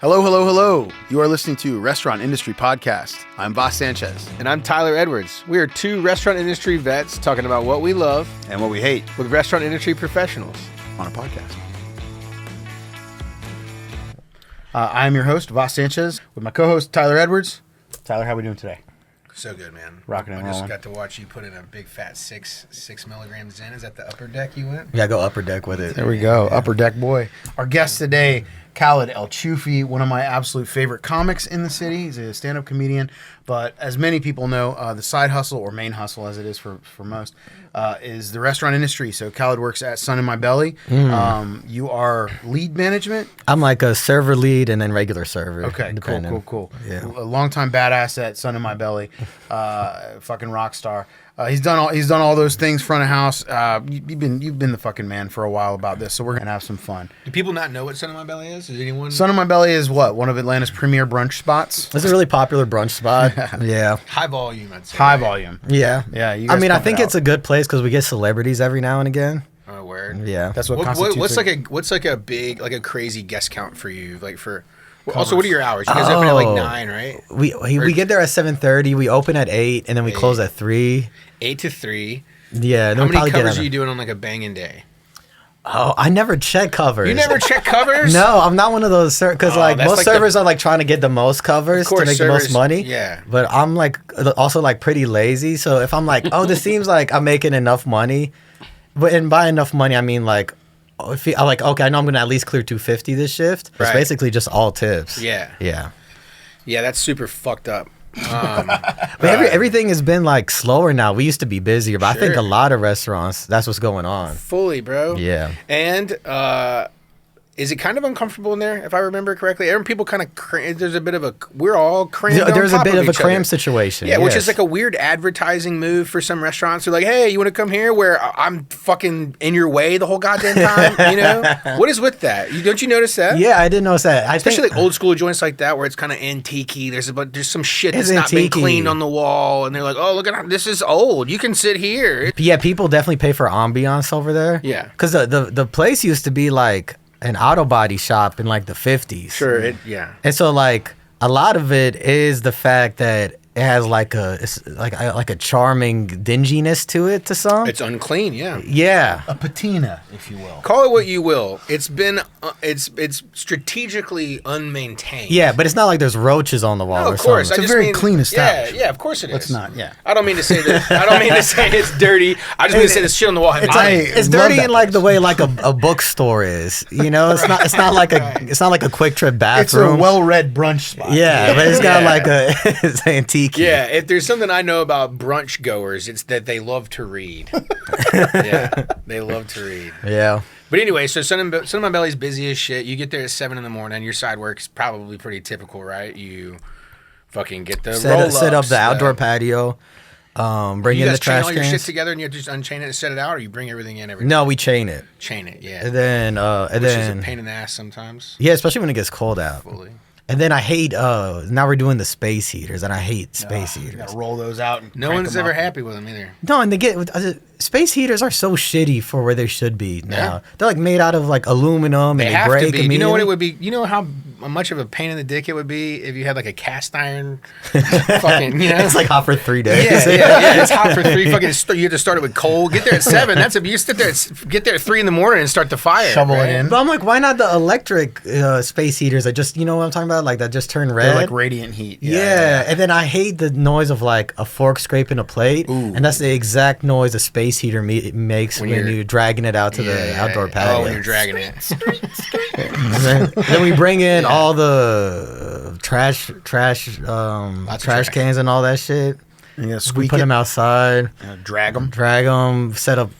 Hello, hello, hello. You are listening to Restaurant Industry Podcast. I'm Vas Sanchez. And I'm Tyler Edwards. We are two restaurant industry vets talking about what we love And what we hate with restaurant industry professionals. on a podcast. I'm your host, Vas Sanchez, with my co-host, Tyler Edwards. Tyler, how we doing today? So good, man. Rocking and I just rolling. got to watch you put in a big fat six milligrams in. Is that the upper deck you went? Yeah, go upper deck with it. There we go. Upper Deck Boy. Our guest today, Khaled Elchoufi, one of my absolute favorite comics in the city. He's a stand-up comedian. But as many people know, the side hustle, or main hustle as it is for most, is the restaurant industry. So Khaled works at Sun in My Belly. You are lead management. I'm like a server lead and then regular server. Okay, depending. cool. Yeah. A longtime badass at Sun in My Belly, fucking rock star. He's done all those things front of house. You've been the fucking man for a while about this, so we're gonna have some fun. Do people not know what Sun in My Belly is? Is anyone? Sun in My Belly is what? One of Atlanta's premier brunch spots. It's a really popular brunch spot. Yeah. High volume, I'd say. High right? volume. Yeah. Yeah, you I guys mean, I pump think it it's out. a good place because we get celebrities every now and again. Oh, word. Yeah. That's what constitutes. What's like a big, like a crazy guest count for you? Like for. Also, what are your hours? You guys open at like 9, right? We get there at 7:30. We open at 8, and then we close at 3. 8 to 3. Yeah. And How then we many probably get covers out are you doing on like a banging day? Oh, I never check covers. You never check covers? No, I'm not one of those because Oh, like that's most like servers are like trying to get the most covers Of course, to make the most servers- money. yeah. But I'm like also like pretty lazy. So if I'm like, oh, this seems like I'm making enough money, and by enough money I mean like, if I'm like, okay, I know I'm gonna at least clear 250 this shift. It's Right. basically just all tips. Yeah. Yeah. Yeah, that's super fucked up. But everything has been like slower now. We used to be busier, but I think a Sure. lot of restaurants that's what's going on. Fully, bro. Yeah. And is it kind of uncomfortable in there, if I remember correctly? People kind of there's a bit of a we're all crammed. There's on a top bit of a each cram other. situation. Yeah, which yes. is like a weird advertising move for some restaurants. They're like, "Hey, you want to come here where I'm fucking in your way the whole goddamn time?" You know, what is with that? Don't you notice that? Yeah, I didn't notice that. Especially think, like old school joints like that where it's kind of antique-y. There's some shit that's It's not been antique-y. cleaned on the wall, and they're like, "Oh, look at this is old. You can sit here." Yeah, people definitely pay for ambiance over there. Yeah. Because the place used to be like an auto body shop in like the 50s. Sure, yeah. And so like a lot of it is the fact that it has like a charming dinginess to it to some. It's unclean, yeah. Yeah. a patina, if you will. Call it what you will. It's been it's strategically unmaintained. Yeah, but it's not like there's roaches on the wall No, or of course. something. It's a very clean establishment. Yeah, of course it is. Let's not, yeah. I don't mean to say that. I don't mean to say it's dirty. I just mean to say this shit on the wall. It's, I it's love dirty that in like the way like a bookstore is. You know, it's not like it's not like a quick trip It's bathroom. a well-read brunch spot. yeah, but it's got Yeah. like it's antique. Yeah, if there's something I know about brunch goers, it's that they love to read. Yeah, they love to read. Yeah. But anyway, so Sun in My Belly's busy as shit. You get there at 7 in the morning. Your side work's probably pretty typical, right? You fucking get the roll-ups. Set up the outdoor patio. Bring You in guys the chain trash all your shit cans. together and you just unchain it and set it out, or you bring everything in every No, we chain it, chain it, yeah. and then Which is a pain in the ass sometimes. yeah, especially when it gets cold out. Fully. And then I hate now we're doing the space heaters, and I hate space You heaters. gotta roll those out. And No crank one's them ever up. happy with them either. No, and they get space heaters are so shitty for where they should be now. Yeah. They're like made out of like aluminum They and they have break to be. You know what it immediately. would be? You know how much of a pain in the dick it would be if you had like a cast iron fucking, you know? It's like hot for 3 days. yeah. It's hot for 3 fucking. You have to start it with coal. Get there at 7. That's you sit there. Get there at 3 in the morning and start the fire. Shovel it right? in. But I'm like, why not the electric space heaters that just, you know what I'm talking about? Like that just turn red. They're like radiant heat. Yeah, and then I hate the noise of like a fork scraping a plate, and that's the exact noise a space heater makes when you're dragging it out to the outdoor patio. Oh, when you're dragging it. Then we bring in all the trash trash. cans and all that shit. You gotta We squeak put it, them outside, drag them. set up.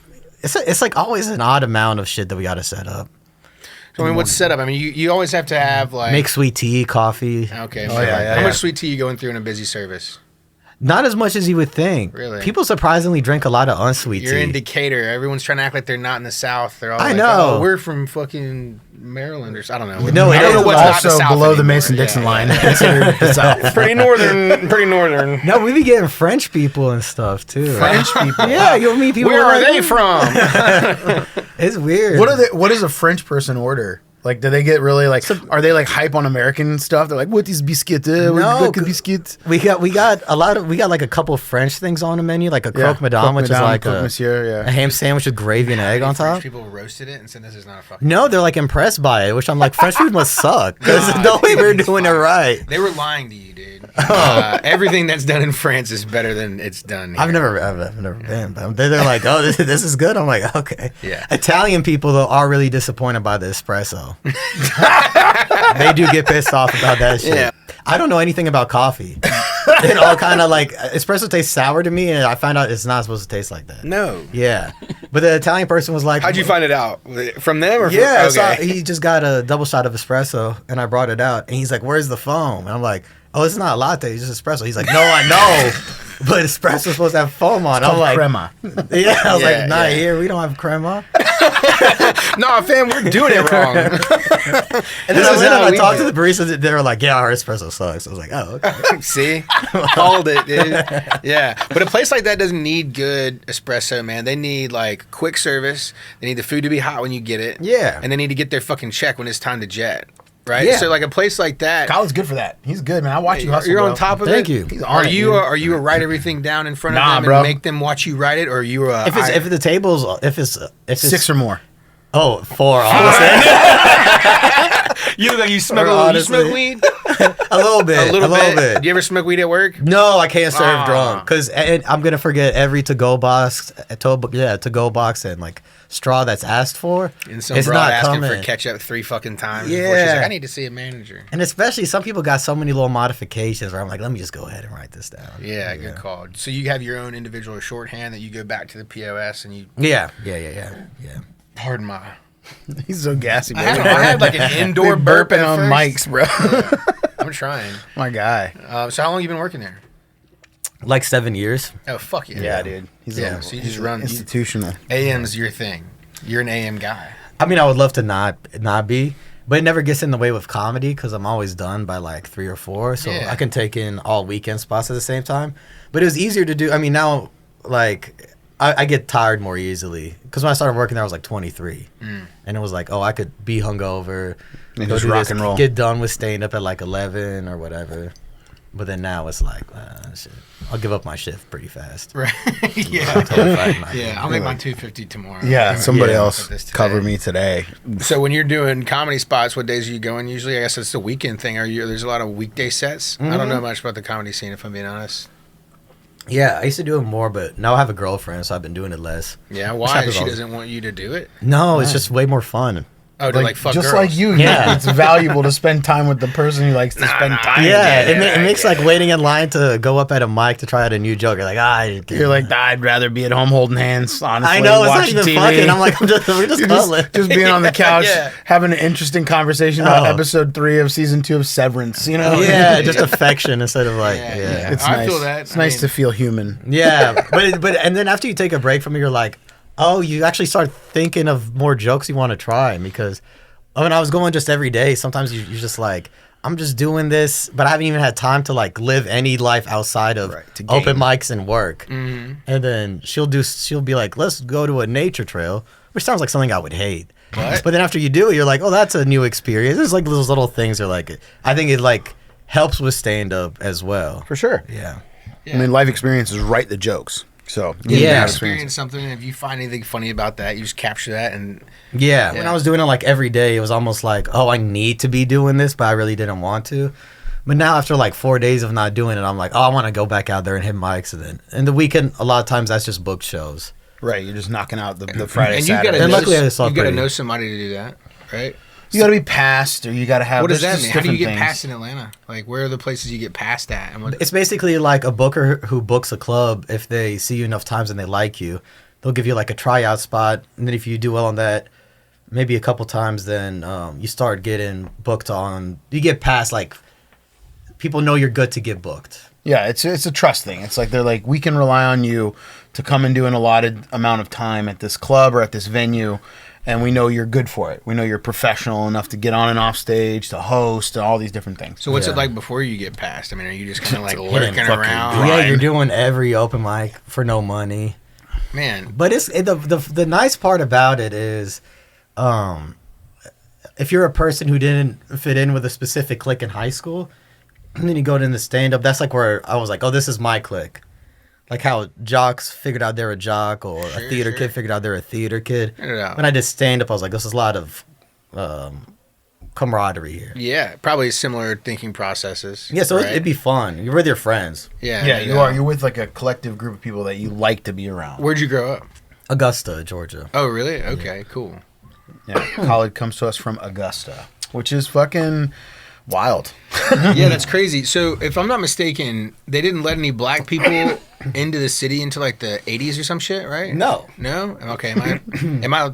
It's like always an odd amount of shit that we got to set up. So, I mean, what's set up? I mean, you always have to have like. Make sweet tea, coffee. Okay. Oh, sure. yeah, How yeah. much sweet tea you going through in a busy service? Not as much as you would think. Really? People surprisingly drink a lot of unsweet You're tea. in Decatur. Everyone's trying to act like they're not in the South. They're all I like, know. "Oh, we're from fucking Maryland or I don't know. No, I it don't know is what's not the Also South below the anymore. Mason-Dixon Yeah, line. yeah. Considered the South. Pretty northern. Pretty northern. No, we be getting French people and stuff too. French people. Yeah, you'll meet people. Where are like they that. from? It's weird. What does a French person order? Like, do they get really like? Are they like hype on American stuff? They're like, "What is biscuit? No, biscuit." we got like a couple French things on the menu, like a croque madame, which is like monsieur, a ham sandwich with gravy and egg on top. People roasted it and said this is not a fucking. No, they're like impressed by it, which I'm like, French food must suck. There's no way we're doing it right. They were lying to you, dude. Everything that's done in France is better than it's done here. I've never been, but they're like, oh, this is good. I'm like, okay. Yeah. Italian people though are really disappointed by the espresso. They do get pissed off about that shit. Yeah. I don't know anything about coffee. It all kind of like espresso tastes sour to me, and I found out it's not supposed to taste like that. No. Yeah, but the Italian person was like, How'd you find it out? From them or Yeah, from, okay. so he just got a double shot of espresso, and I brought it out, and he's like, "Where's the foam?" And I'm like, "Oh, it's not a latte, it's just espresso." He's like, "No, I know, but espresso's supposed to have foam on." I'm like, crema. "Yeah," I was Yeah, like, "Not yeah. here. We don't have crema." Nah, fam, we're doing it wrong. And then I talked to the baristas. They were like, "Yeah, our espresso sucks." I was like, "Oh, okay." See? Called it, dude. Yeah. But a place like that doesn't need good espresso, man. They need, like, quick service. They need the food to be hot when you get it. Yeah. And they need to get their fucking check when it's time to jet. Right? Yeah. So, like, a place like that. Kyle's good for that. He's good, man. I watch you hustle. You're bro. on top of Thank it. you. He's on Are it, you dude. are you a write everything down in front of Nah, them bro. and make them watch you write it, or you If the table's if it's 6 or more? 4, honestly. you look like you smoke Honestly. you smoke weed a little bit, a little bit. Do you ever smoke weed at work? No, I can't serve Ah. drunk because I'm gonna forget every to-go box, to-go box and like straw that's asked for. And some it's broad not asking coming. for ketchup 3 fucking times before she's Yeah. like, I need to see a manager. And especially some people got so many little modifications where I'm like, let me just go ahead and write this down. Yeah, good call. So you have your own individual shorthand that you go back to the POS and you. Yeah. Pardon my. He's so gassy, bro. I had like an indoor We burp burping at on first. mics, bro. I'm trying. My guy. So how long you been working there? Like 7 years. Oh fuck yeah. Yeah, dude. He's Yeah, so you just run institutional. AM's your thing. You're an AM guy. I mean, I would love to not be, but it never gets in the way with comedy because I'm always done by like 3 or 4, so Yeah. I can take in all weekend spots at the same time. But it was easier to do. I mean, now like I get tired more easily because when I started working there, I was like 23, and it was like, oh, I could be hungover, And go just do rock this, and roll. get done with staying up at like 11 or whatever. But then now it's like, shit. I'll give up my shift pretty fast. Right. yeah. I'll make my 250 tomorrow. Yeah, somebody Yeah. else Put this today. cover me today. So when you're doing comedy spots, what days are you going usually? I guess it's the weekend thing. There's a lot of weekday sets. I don't know much about the comedy scene if I'm being honest. Yeah, I used to do it more, but now I have a girlfriend, so I've been doing it less. Yeah, Which why? happens She all- doesn't want you to do it? No, it's just way more fun. Oh, to like fuck just girls. like you, Yeah. it's valuable to spend time with the person who likes to spend time. Yeah, with. it makes like waiting in line to go up at a mic to try out a new joke. You're like, You're like, I'd rather be at home holding hands. Honestly, I know it's not watching even TV. fucking. I'm like, we're just You're cuddling. just being on the couch, Yeah. having an interesting conversation about Oh. episode 3 of season 2 of Severance. You know, Yeah, just affection instead of like, Yeah, yeah. yeah. It's I nice. feel that. It's I nice mean- to feel human. Yeah, but and then after you take a break from it, you're like, oh, you actually start thinking of more jokes you want to try because when I was going just every day, sometimes you're just like, I'm just doing this, but I haven't even had time to like live any life outside of Right, to open game. mics and work. And then she'll be like, let's go to a nature trail, which sounds like something I would hate. What? But then after you do it, you're like, oh, that's a new experience. There's like those little things are like, I think it like helps with stand up as well. For sure. Yeah. I mean, life experiences write the jokes. So Yeah. You have experience something, and if you find anything funny about that, you just capture that. And Yeah, when Yeah. I was doing it like every day, it was almost like, oh, I need to be doing this, but I really didn't want to. But now after like 4 days of not doing it, I'm like, oh, I want to go back out there and hit mics. And the weekend, a lot of times that's just booked shows. Right, you're just knocking out the Friday, and you Saturday. gotta And know, luckily I saw you gotta pretty- know somebody to do that, right? You got to be passed, or you got to have. What does there's that just mean? How do you different get things. past in Atlanta? Like, where are the places you get past at? And what, It's basically like a booker who books a club. If they see you enough times and they like you, they'll give you like a tryout spot. And then if you do well on that, maybe a couple times, then you start getting booked on. You get past like people know you're good to get booked. Yeah, it's a trust thing. It's like they're like, we can rely on you to come and do an allotted amount of time at this club or at this venue, and we know you're good for it. We know you're professional enough to get on and off stage, to host, and all these different things. so what's Yeah. it like before you get past? I mean, are you just kind of like Hitting lurking fucking around? grind. Yeah, you're doing every open mic for no money. Man, But the nice part about it is, if you're a person who didn't fit in with a specific clique in high school, and then you go into stand-up, that's like where I was like, oh, this is my clique. Like how jocks figured out they're a jock, or a theater kid figured out they're a theater kid. Yeah. When I did stand-up, I was like, this is a lot of camaraderie here. Yeah, probably similar thinking processes. Yeah, so right? it'd be fun. You're with your friends. Yeah, You are. You're with like a collective group of people that you like to be around. Where'd you grow up? Augusta, Georgia. Oh, really? Okay, cool. Yeah, Khaled comes to us from Augusta, which is fucking wild. Yeah, that's crazy. So, if I'm not mistaken, they didn't let any black people into the city until like the 80s or some shit, right? No. No? Okay, am I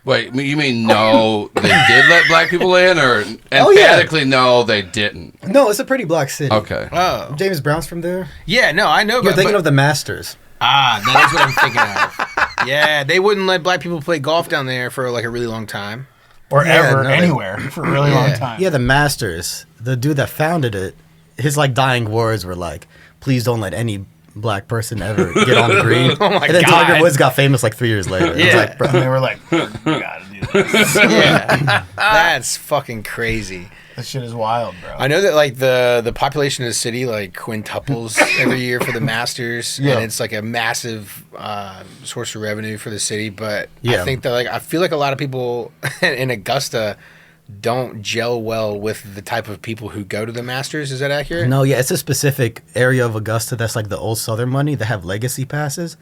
Wait, you mean no, they did let black people in, or Oh, yeah. emphatically no, they didn't? No, it's a pretty black city. Okay. Oh. James Brown's from there. Yeah, no, I know. You're but thinking of the Masters. that is what I'm thinking of. Yeah, they wouldn't let black people play golf down there for like a really long time. Or Yeah, ever, no, anywhere for a really long time. Yeah, the Masters. The dude that founded it, his like dying words were like, "Please don't let any black person ever get on the green." Oh my and then God. Tiger Woods got famous like 3 years later. It was Yeah. like, bro, And they were like, "We gotta do this." Yeah, that's fucking crazy. That shit is wild, bro. I know that like the population of the city like quintuples every year for the Masters, Yeah. and it's like a massive source of revenue for the city. But Yeah. I think that like I feel like a lot of people in Augusta don't gel well with the type of people who go to the Masters. Is that accurate? no, yeah, it's a specific area of Augusta that's like the old Southern money that have legacy passes,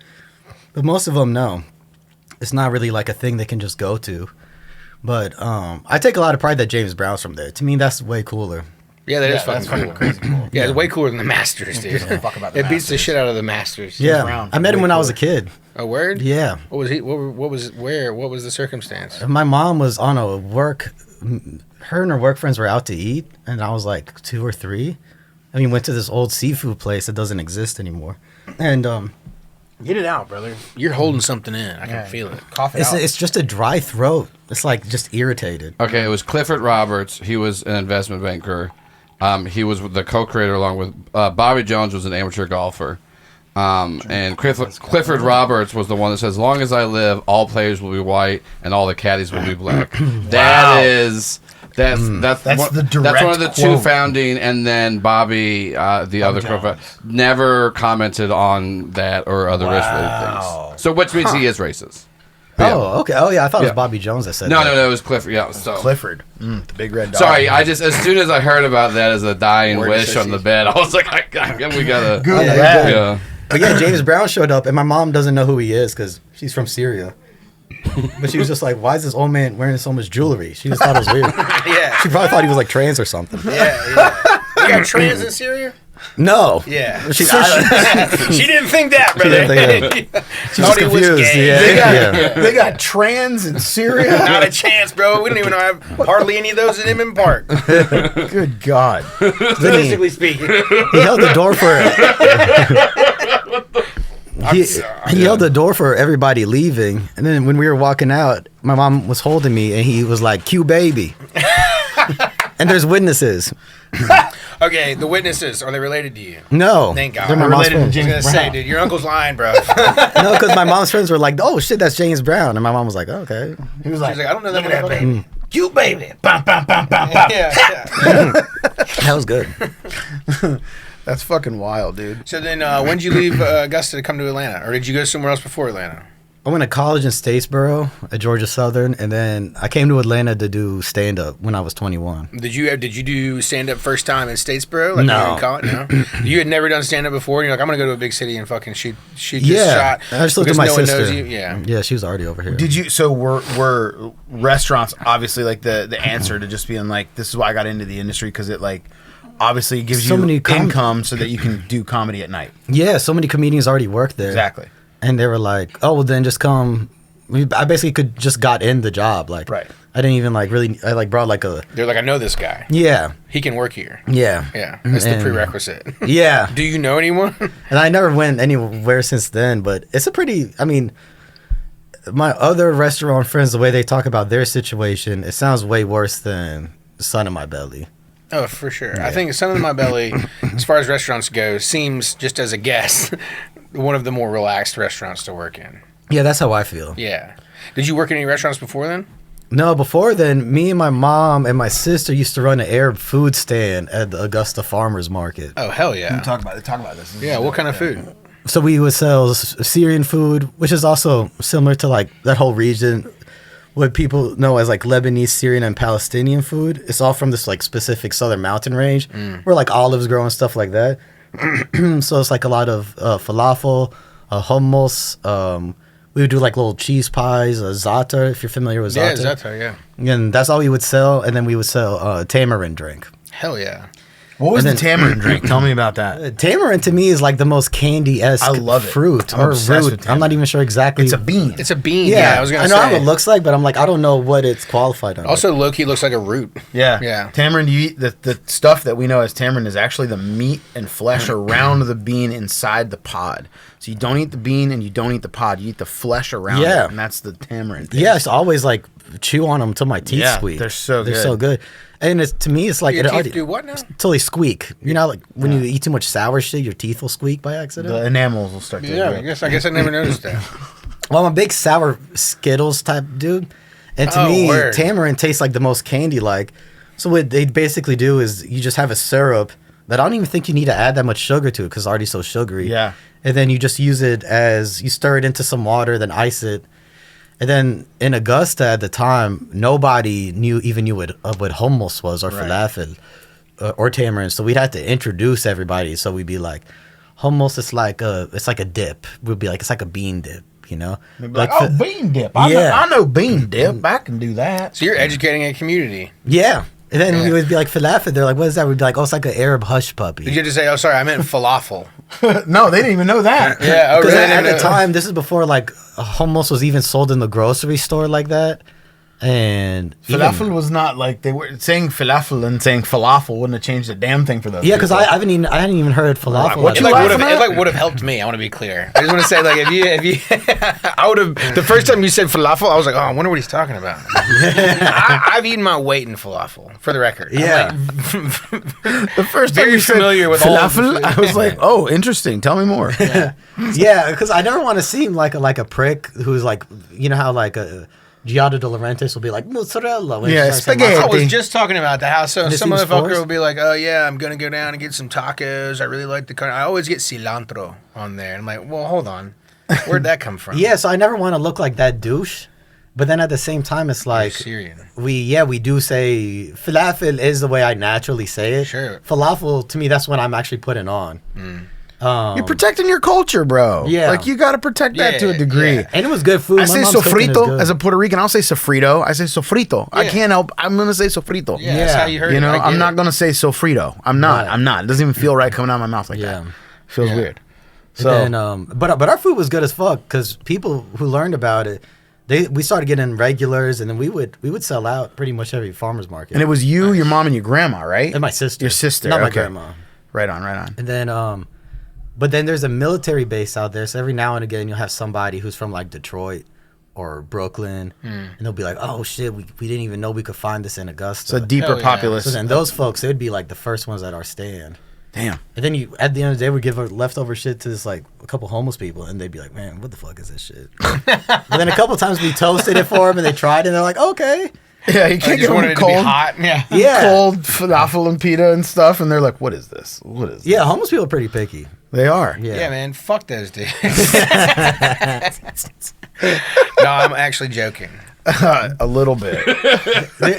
but most of them no. It's not really like a thing they can just go to. But I take a lot of pride that James Brown's from there. To me, that's way cooler. Yeah, that is Yeah, fucking that's cool. fucking crazy cool. Yeah, it's way cooler than the Masters, dude. gives a fuck about the It beats the Masters. shit out of the Masters. Yeah, Brown, I met him way when I was a cooler. kid. A word? Yeah, What was he? What was where? What was the circumstance? my mom was on a work. Her and her work friends were out to eat, and I was like 2 or 3. And we went to this old seafood place that doesn't exist anymore. And Get it out, brother. You're holding something in. I can feel it. Cough it it's out. it's just a dry throat. It's like just irritated. Okay, it was Clifford Roberts. He was an investment banker. He was the co-creator along with Bobby Jones was an amateur golfer. And Clifford Roberts was the one that says, as long as I live, all players will be white and all the caddies will be black. That's That's one, the that's one of the direct two quote. founding, and then Bobby, the other Jones. never commented on that or other racial Wow. things. So, which means he is racist. Yeah. Oh, okay. Oh, yeah. I thought it was Yeah. Bobby Jones that said No, that. no, it was Clifford. Yeah, so. Clifford, the big red dog. Sorry, I just as soon as I heard about that as a dying Word wish on the bed, I was like, we gotta. Good Yeah, red. Yeah. But yeah, James Brown showed up, and my mom doesn't know who he is because she's from Syria. But she was just like, why is this old man wearing so much jewelry? She just thought it was weird. Yeah. She probably thought he was like trans or something. Yeah. You got trans in Syria? No. Yeah. She, She didn't think that, brother. didn't think she was Thought he was confused. gay. Yeah. They got, yeah. they got trans in Syria. Not a chance, bro. We don't even have hardly any of those in Inman Park. Good God. Statistically speaking. He held the door for he held the door for everybody leaving, and then when we were walking out, my mom was holding me, and he was like, "Q baby," and there's witnesses. Okay, the witnesses, are they related to you? No, Thank God. they're my mom's Related to friends. I was James gonna say, Brown. dude, your uncle's lying, bro. No, because my mom's friends were like, "Oh shit, that's James Brown," and my mom was like, "Okay." He was like, She's like, I don't know that look at that motherfucker. baby. You baby. Bam, bam, bam, bam, bam. Yeah. That was good. That's fucking wild, dude. So then, when did you leave Augusta to come to Atlanta, or did you go somewhere else before Atlanta? I went to college in Statesboro at Georgia Southern, and then I came to Atlanta to do stand up when I was 21. Did you do stand up first time in Statesboro? Like No. when you were in college? No. You had never done stand up before. And you're like, I'm gonna go to a big city and fucking shoot this Yeah, shot. I just looked at because my no one sister. knows you. Yeah. Yeah, she was already over here. Did you? So were restaurants obviously like the answer to just being like, this is why I got into the industry, because it like obviously gives So you many income so that you can do comedy at night. Yeah, so many comedians already worked there. Exactly. And they were like, "Oh, well, then just come." I basically could just got in the job. Like, Right. I didn't even like really. I like brought like a. They're like, I know this guy. Yeah, He can work here. yeah, Yeah. That's the And- prerequisite. Yeah, Do you know anyone? and I never went anywhere since then. But it's a pretty. I mean, my other restaurant friends, the way they talk about their situation, it sounds way worse than Sun in My Belly. Oh, for sure. I think Sun in My Belly, as far as restaurants go, seems, just as a guess, one of the more relaxed restaurants to work in. Yeah, that's how I feel. Yeah. Did you work in any restaurants before then? No, before then, me and my mom and my sister used to run an Arab food stand at the Augusta Farmers Market. Oh, hell yeah. Talk about this. Yeah, what kind of food? So we would sell Syrian food, which is also similar to like that whole region, what people know as like Lebanese, Syrian, and Palestinian food. It's all from this like specific southern mountain range where like olives grow and stuff like that. So it's like a lot of falafel, hummus. We would do like little cheese pies, za'atar, if you're familiar with Yeah, za'atar. za'atar, yeah. And that's all we would sell. And then we would sell tamarind drink. Hell yeah. What was And the then- tamarind drink? Tell me about that. Tamarind to me is like the most candy-esque I love it. fruit I'm or obsessed root. with I'm not tamarind. even sure exactly. It's a bean. It's a bean. Yeah, I was going to know say. how it looks like, but I'm like, I don't know what it's qualified under. Also, Loki looks like a root. Yeah. Yeah. Tamarind, you eat the stuff that we know as tamarind is actually the meat and flesh around the bean inside the pod. So you don't eat the bean and you don't eat the pod. You eat the flesh around Yeah. it, and that's the tamarind taste. Yes, always like chew on them until my teeth Yeah, squeak. they're so They're good. so good. And it's, to me, it's like Your it teeth already, do what now? till they squeak. You know, like when you eat too much sour shit, your teeth will squeak by accident. The enamels will start to Yeah, rip. I guess I never noticed that. Well, I'm a big sour Skittles type dude, and to Oh, me, word. tamarind tastes like the most candy-like. So what they basically do is you just have a syrup that I don't even think you need to add that much sugar to it because it's already so sugary. Yeah. And then you just use it as you stir it into some water, then ice it. And then in Augusta at the time, nobody knew what hummus was or Right. falafel or tamarind. So we'd have to introduce everybody. So we'd be like, hummus is like a dip. We'd be like, it's like a bean dip, you know? Like, oh, bean dip. I know bean dip. I can do that. So you're educating a community. Yeah. And then Yeah. we would be like falafel. They're like, what is that? We'd be like, oh, it's like an Arab hush puppy. Did you just say, oh, sorry, I meant falafel? No, they didn't even know that. Yeah, oh, Because really? at the time, this is before like hummus was even sold in the grocery store like that. And Falafel was not like they were saying falafel and saying falafel wouldn't have changed a damn thing for those. yeah, because people. I hadn't even heard falafel. What It you like laughing would have helped me. I want to be clear. I just want to say, like, if you, I would have. The first time you said falafel, I was like, oh, I wonder what he's talking about. I've eaten my weight in falafel, for the record. Yeah. the first time very you said familiar with all of the falafel, food. I was like, oh, interesting. Tell me more. Yeah, because I never want to seem like a prick who's like, you know how like a Giada De Laurentiis will be like mozzarella. When Yeah, she's trying to say spaghetti. I was mozzarella. just talking about that. How some This motherfucker seems forced. will be like, oh yeah, I'm gonna go down and get some tacos. I really like the kind. I always get cilantro on there. I'm like, well, hold on, where'd that come from? Yeah, so I never want to look like that douche. But then at the same time, it's You're like Syrian. we do say falafel is the way I naturally say it. Sure. Falafel to me, that's what I'm actually putting on. You're protecting your culture, bro. Yeah. Like you got to protect that to a Yeah, degree. yeah. And it was good food. I My say mom's cooking is sofrito good. as a Puerto Rican. I'll say sofrito. I say sofrito. I Yeah. can't help. I'm gonna say sofrito. Yeah, that's how you heard You it. know, I get I'm not it. gonna say sofrito. I'm not. Right. I'm not. It doesn't even feel right coming out of my mouth like Yeah. that. Feels Yeah. weird. So, So and then, but our food was good as fuck because people who learned about it, we started getting regulars, and then we would sell out pretty much every farmer's market. and it was you, your mom, and your grandma, right? and my sister, Your sister, not my okay. grandma. Right on. Right on. And then, but then there's a military base out there, so every now and again you'll have somebody who's from like Detroit or Brooklyn, and they'll be like, "Oh shit, we didn't even know we could find this in Augusta." So deeper Hell yeah. populace. So then those folks, they'd be like the first ones at our stand. Damn. And then you, at the end of the day, we give our leftover shit to this like a couple homeless people, and they'd be like, "Man, what the fuck is this shit?" But then a couple times we toasted it for them, and they tried, and they're like, "Okay." Yeah, you I can't just get wanted them it to be cold. hot. Yeah. Yeah, Cold falafel and pita and stuff, and they're like, "What is this? What is?" This? yeah. Homeless people are pretty picky. They are. Yeah, Yeah, man. Fuck those dudes. No, I'm actually joking. A little bit.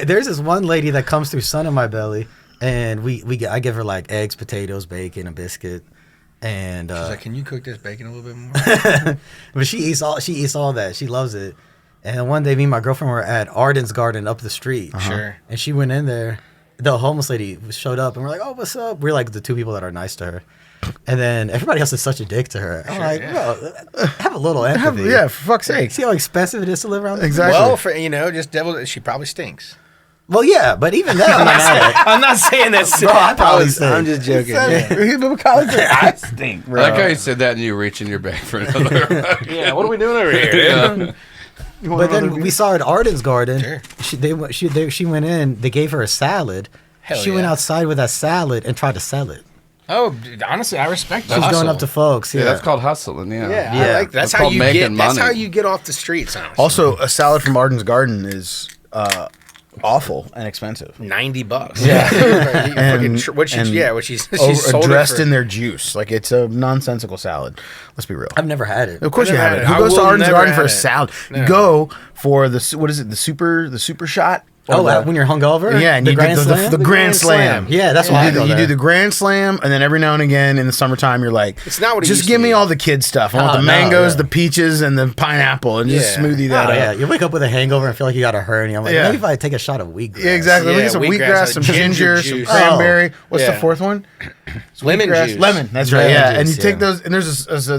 There's this one lady that comes through Sun in my belly, and I give her like eggs, potatoes, bacon, a biscuit, and She's like, "Can you cook this bacon a little bit more?" but she eats all that. She loves it. And one day, me and my girlfriend were at Arden's Garden up the street. Sure. And she went in there. The homeless lady showed up, and we're like, "Oh, what's up?" We're like the two people that are nice to her. And then everybody else is such a dick to her. I'm like, bro, have a little empathy. Yeah, for fuck's sake. See how expensive it is to live around this? Exactly. Well, for just devil, she probably stinks. Well, yeah, but even then, I'm not mad at it. I'm not saying that's. Bro, I probably stink. I'm just joking. I stink, bro. I like how you said that and you reach in your bag for another. Yeah, what are we doing over here? But then we saw her at Arden's Garden. Sure. She went in. They gave her a salad. Hell She went yeah. outside with that salad and tried to sell it. Oh, dude, honestly, I respect that. She's going Hustle. up to folks. Yeah, Yeah, that's called hustling. Yeah. Yeah, Yeah. I like that. That's It's how called you making get. That's money. how you get off the streets. Honestly. Also, a salad from Arden's Garden is awful and expensive. $90. Yeah. What she's sold dressed it in their juice. Like it's a nonsensical salad. Let's be real. I've never had it. Of course you never haven't. had it. Who goes I to will Arden's never Garden for had a it. salad? No. You go for the super shot. Or When you're hungover? yeah, and the you Grand do Slam? the Grand Slam. Yeah, that's why I go You there. do the Grand Slam, and then every now and again in the summertime, you're like, It's not what it just used give to me be. all the kid stuff. I want Oh, the no, mangoes, yeah. the peaches, and the pineapple, and just Yeah. smoothie that Oh, up. yeah. You wake up with a hangover and feel like you got a hernia. I'm like, Yeah. maybe if I take a shot of wheatgrass. Yeah, exactly. Let me Yeah, get some wheatgrass, wheatgrass, some ginger, some juice. cranberry. What's the Yeah. fourth one? Lemon Wheatgrass. juice. Lemon. That's right. Lemon Yeah, and juice, you take yeah. those, and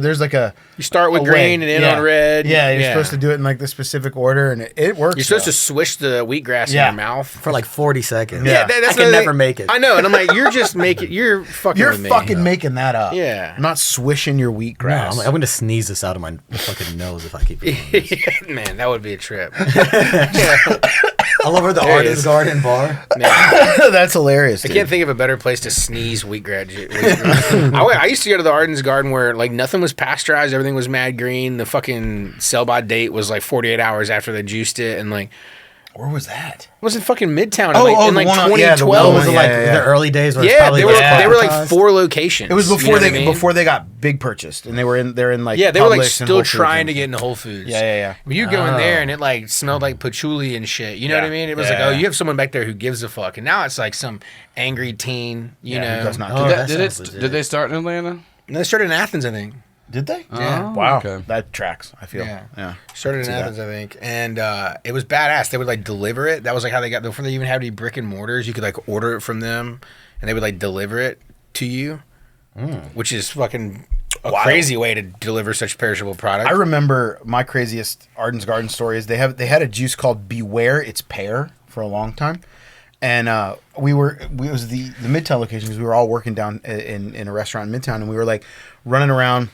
there's like a. You start with a green way. and end on red. Yeah, you're supposed to do it in like the specific order, and it works. You're supposed though. to swish the wheatgrass Yeah. in your mouth. For like 40 seconds. Yeah. that's I can another never thing. make it. I know, and I'm like, you're just making. You're fucking. You're with me. fucking making that up. Yeah. I'm not swishing your No, wheatgrass. I'm going to sneeze this out of my fucking nose if I keep doing this. Man, that would be a trip. All over the There it Arden's is. Garden bar. Man, That's hilarious. I Dude. can't think of a better place to sneeze wheatgrass juice. I used to go to the Arden's Garden where like nothing was pasteurized, everything was mad green. The fucking sell by date was like 48 hours after they juiced it, and like Where was that? it was in fucking Midtown Oh, in the like one on- yeah, the 2012. one Was it yeah, like yeah, yeah. the early days where it's Yeah, probably they were like advertised? 4 locations. It was you before know what I mean? before they got big purchased, and they're in like Yeah, they were like Publix and still Whole Foods trying and- to get into Whole Foods. Yeah. But you go in there and it like smelled like patchouli and shit. You know what I mean? It was like, Yeah. oh, you have someone back there who gives a fuck. And now it's like some angry teen, you Yeah, who know. does not Oh, do that Did sounds legit. did they start in Atlanta? And they started in Athens, I think. Did they? Yeah. Wow. okay. That tracks. I feel. Yeah. Yeah. Started in See that. Athens, I think. And it was badass. They would like deliver it. That was like how they got, before they even had any brick and mortars, you could like order it from them and they would like deliver it to you, which is fucking a Wild. crazy way to deliver such perishable product. I remember my craziest Arden's Garden story is they had a juice called Beware It's Pear for a long time, and it was the Midtown location because we were all working down in a restaurant in Midtown, and we were like running around,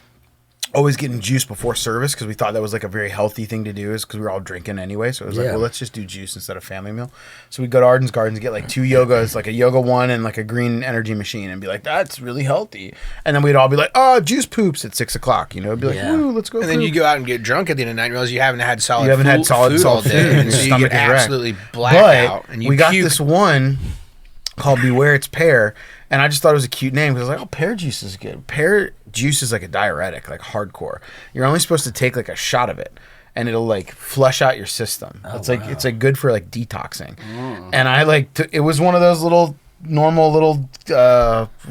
always getting juice before service because we thought that was like a very healthy thing to do, is because we were all drinking anyway. So it was like, Yeah. well, let's just do juice instead of family meal. So we go to Arden's Gardens, get like 2 yogas, like a yoga one and like a green energy machine, and be like, that's really healthy. And then we'd all be like, oh, juice poops at 6 o'clock. You know, it'd be like, Yeah. woo, let's go. And then poop. you go out and get drunk at the end of the night and realize you haven't had solid You haven't had food solid all food, day. and And your so you stomach get is wrecked. absolutely blacked out. And you we got puke. this one called Beware It's Pear, and I just thought it was a cute name because I was like, oh, pear juice is good. Pear juice is like a diuretic, like hardcore. You're only supposed to take like a shot of it, and it'll like flush out your system. It's like good for like detoxing. And I like it was one of those normal little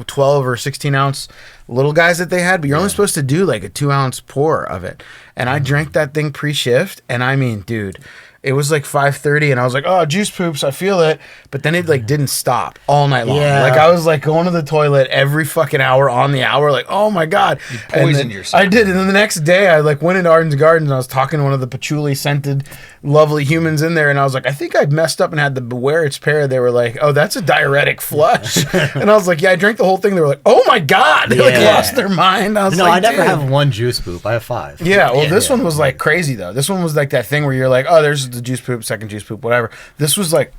12 or 16 ounce little guys that they had, but you're only supposed to do like a 2 ounce pour of it. And I drank that thing pre-shift, and I mean, dude, it was like 5:30, and I was like, oh, juice poops, I feel it. But then it like didn't stop all night long. Yeah. Like I was like going to the toilet every fucking hour on the hour, like, oh my God. You poisoned yourself. I did. And then the next day I like went into Arden's Gardens, and I was talking to one of the patchouli scented lovely humans in there, and I was like, I think I messed up and had the Beware It's Pear. They were like, oh, that's a diuretic flush. And I was like, yeah, I drank the whole thing. They were like, oh my God. They like Yeah. lost their mind. I was No, like, I never dude. have one juice poop. I have 5. Yeah, well, this one was like crazy though. This one was like that thing where you're like, oh, there's the juice poop, second juice poop, whatever. This was like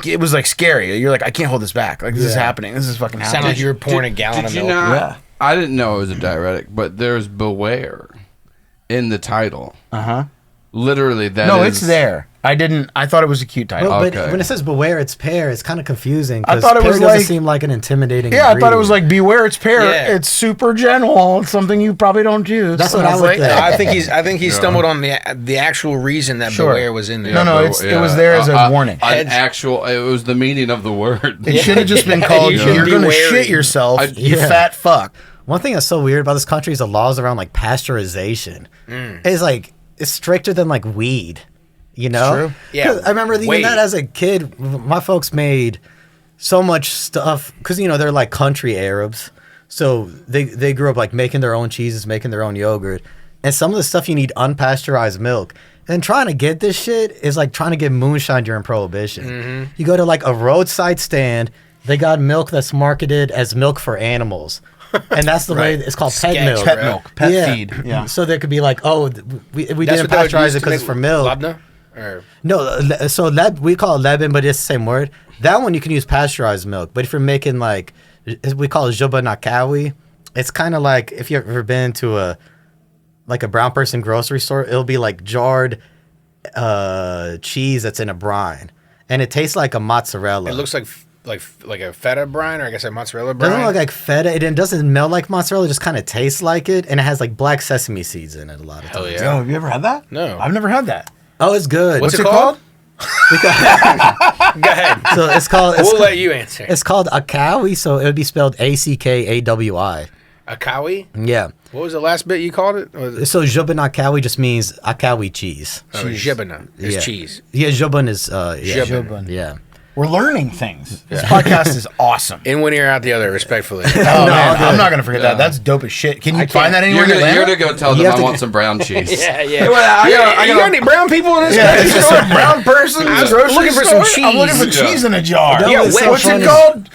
it was like scary. You're like, I can't hold this back. Like this is happening. This is fucking happening. Sounded like you were pouring a gallon Did of you milk. not? Yeah. I didn't know it was a diuretic, but there's Beware in the title. Uh-huh. Literally, that No, is- it's there. I thought it was a cute title. But Okay. when it says beware it's pear, it's kind of confusing. I 'cause thought it pear was doesn't like- seem like an intimidating. Yeah, I thought it was ingredient. like Beware It's Pear. Yeah. It's super general. It's something you probably don't use. That's And what I was would like, think. I think he stumbled on the actual reason that Sure. Beware was in there. No, But, it was there as a warning. An actual, it was the meaning of the word. It should have just been called, You should you're be going to wary. shit yourself, you Yeah. fat fuck. One thing that's so weird about this country is the laws around like pasteurization. It's like it's stricter than like weed, you know? True. Yeah, 'Cause I remember even way. that as a kid. My folks made so much stuff because they're like country Arabs, so they grew up like making their own cheeses, making their own yogurt, and some of the stuff you need unpasteurized milk. And trying to get this shit is like trying to get moonshine during Prohibition. You go to like a roadside stand, they got milk that's marketed as milk for animals. And that's the way it's called pet Sketch, milk. Pet milk, pet feed. Yeah. So they could be like, oh, we That's didn't what they would pasteurize use it to because it's make for milk. Labna? Or No, so we call it Lebanon, but it's the same word. That one you can use pasteurized milk. But if you're making like, we call it Joba Nakawi, it's kind of like if you've ever been to a brown person grocery store, it'll be like jarred cheese that's in a brine, and it tastes like a mozzarella. It looks like a feta brine, or I guess a mozzarella brine. Doesn't look like feta. It doesn't smell like mozzarella. It just kind of tastes like it, and it has like black sesame seeds in it a lot of Hell times. yeah. Yo, have you ever had that? No. I've never had that. Oh, it's good. What's it called? Go ahead. So it's called. We'll let you answer. It's called akawi, so it would be spelled Ackawi. Akawi? Yeah. What was the last bit you called it? So jubin akawi just means akawi cheese. Jibana is Yeah. cheese. Yeah, jubin is Jubin. Yeah. We're learning things. This podcast is awesome. In one ear, out the other, respectfully. Oh man, I'm not gonna forget that. That's dope as shit. Can you find that anywhere You're in gonna Atlanta? go tell You them have I to want get- some brown cheese. Yeah. I gotta- You got any brown people in this Yeah, grocery it's just store? a brown person. I'm grocery looking for store. some I'm looking for cheese. cheese in a jar. That Yeah, was so what's funny. it called?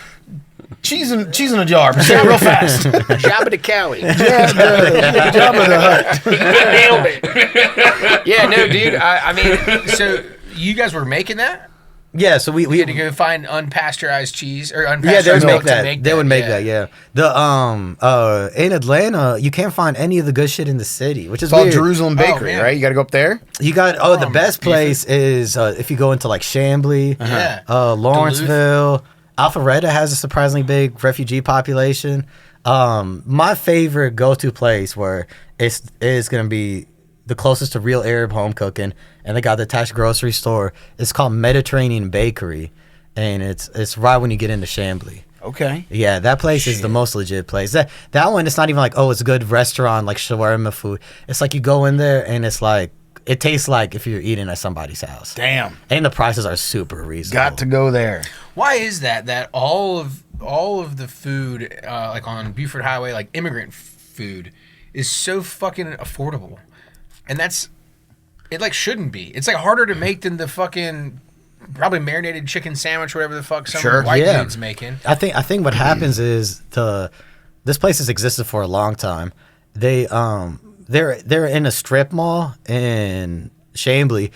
Cheese in a jar. But say it real fast. Jabba the Cowie. Jabba the Hutt. Nailed it. Yeah, no, dude. I mean, so you guys were making that? Yeah, so we You had to go find unpasteurized cheese or unpasteurized yeah, they would milk make to that. make They would make yeah. that. Yeah. The in Atlanta, you can't find any of the good shit in the city, which is It's called weird. Jerusalem Bakery, man. right? You got to go up there. You got the best place is if you go into like Chambly, Yeah. Lawrenceville, Alpharetta has a surprisingly big refugee population. My favorite go-to place where is going to be the closest to real Arab home cooking, and they got the attached grocery store. It's called Mediterranean Bakery, and it's right when you get into Chambly. Okay. Yeah, that place is the most legit place. That one, it's not even like, oh, it's a good restaurant like shawarma food. It's like you go in there and it's like it tastes like if you're eating at somebody's house. Damn. And the prices are super reasonable. Got to go there. Why is that all of the food like on Buford Highway, like immigrant food, is so fucking affordable? And it like shouldn't be. It's like harder to make than the fucking probably marinated chicken sandwich, whatever the fuck some Sure. white Yeah. dude's making. I think what happens is this place has existed for a long time. They're in a strip mall in Chambly,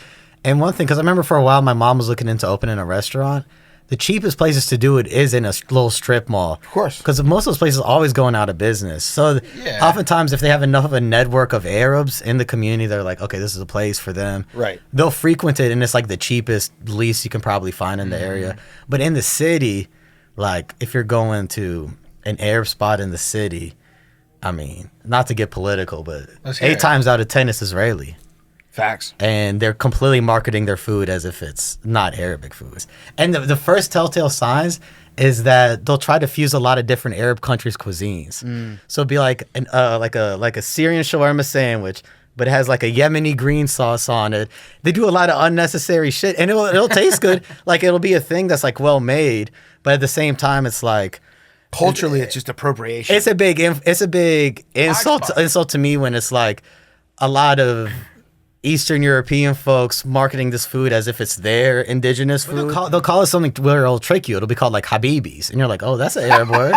and one thing, because I remember for a while my mom was looking into opening a restaurant. The cheapest places to do it is in a little strip mall. Of course. Because most of those places are always going out of business. So Yeah. oftentimes if they have enough of a network of Arabs in the community, they're like, okay, this is a place for them. Right. They'll frequent it, and it's like the cheapest lease you can probably find in the area. But in the city, like if you're going to an Arab spot in the city, I mean, not to get political, but Let's hear 8 it. times out of 10 it's Israeli. Facts. And they're completely marketing their food as if it's not Arabic foods. And the first telltale signs is that they'll try to fuse a lot of different Arab countries' cuisines. So it'd be like like a Syrian shawarma sandwich, but it has like a Yemeni green sauce on it. They do a lot of unnecessary shit, and it'll taste good. Like it'll be a thing that's like well made, but at the same time, it's like Culturally, it's just appropriation. it's a big insult to me when it's like a lot of Eastern European folks marketing this food as if it's their indigenous food. They'll call it something where it'll trick you. It'll be called like Habibis, and you're like, oh, that's an Arab word.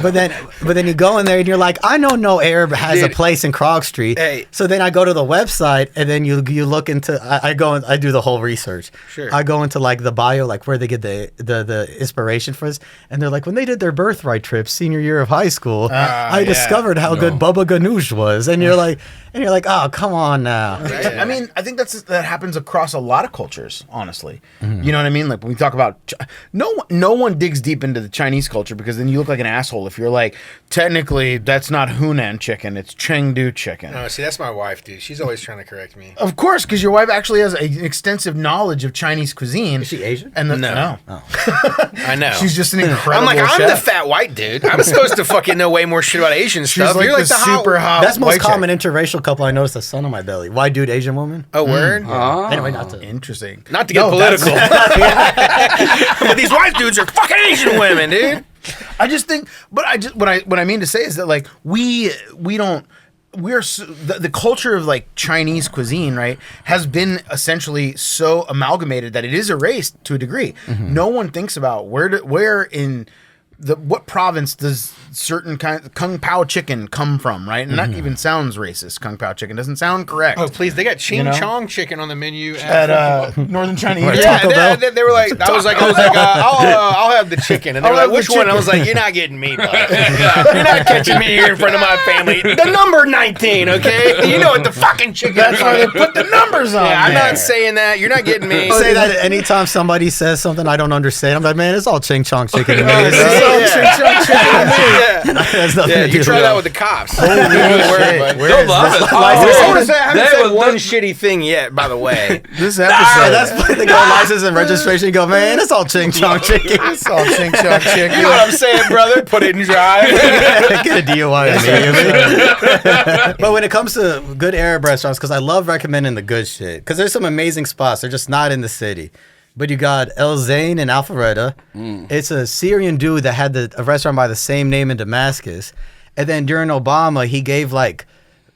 But then you go in there and you're like, I know no Arab has a place in Krog Street. Hey. So then I go to the website and then you look into I go and I do the whole research. Sure. I go into like the bio, like where they get the inspiration for this, and they're like, when they did their birthright trip senior year of high school, I discovered how good Baba Ganoush was, and you're like, oh, come on now. I mean, I think that happens across a lot of cultures, honestly. You know what I mean? Like when we talk about no one digs deep into the Chinese culture, because then you look like an asshole if you're like, technically that's not Hunan chicken, it's Chengdu chicken. No, see, that's my wife, dude. She's always trying to correct me. Of course, because your wife actually has an extensive knowledge of Chinese cuisine. Is she Asian? And No. I know. She's just an incredible I'm like, I'm chef. the fat white dude. I'm supposed to fucking know way more shit about Asian She's stuff. like You're like the the super hot. That's the most white chick. common interracial couple I noticed. A son on my belly. White dude, Asian woman. Oh, word? Anyway, not to. Interesting. Not to get political. But these white dudes are fucking Asian women, dude. I just think, but what I mean to say is that like the culture of like Chinese cuisine, right, has been essentially so amalgamated that it is erased to a degree. No one thinks about where in what province does certain kind of Kung Pao chicken come from, right? And that even sounds racist. Kung Pao chicken doesn't sound correct. Oh, please. They got Ching You know? Chong chicken on the menu At Northern Chinese. Yeah, they were like, I'll have the chicken, and they were like, which one? And I was like, you're not getting me, bud. You're not catching me here in front of my family. The number 19, okay? You know what the fucking chicken. That's why they put the numbers on. Yeah, I'm there. not saying that. You're not getting me. Say that anytime somebody says something I don't understand. I'm like, man, it's all ching chong chicken to me. Oh, It's all yeah. ching chong chicken to me. Yeah. Has nothing Yeah, to you do try with that it. with the cops. Where They'll is love this? it. I haven't They said would- one shitty thing yet, by the way. This Yeah, episode. that's when they go license and registration. You go, man, it's all ching chong chicken. It's all ching chong chicken. You know what I'm saying, brother? Put it in drive. Get a DUI immediately. But when it comes to good Arab restaurants, because I love recommending the good shit, because there's some amazing spots. They're just not in the city. But you got El Zain in Alpharetta. It's a Syrian dude that had a restaurant by the same name in Damascus. And then during Obama, he gave like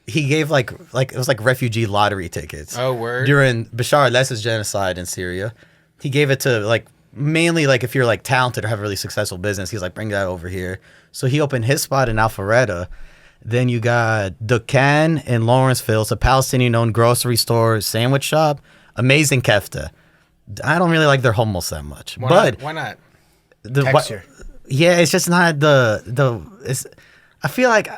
it was like refugee lottery tickets. Oh, word. During Bashar al-Assad's genocide in Syria. He gave it to like mainly like if you're like talented or have a really successful business, he's like, bring that over here. So he opened his spot in Alpharetta. Then you got Dukkan in Lawrenceville. It's a Palestinian-owned grocery store, sandwich shop. Amazing kefta. I don't really like their hummus that much. Why not? The Texture. yeah, it's just not it's I feel like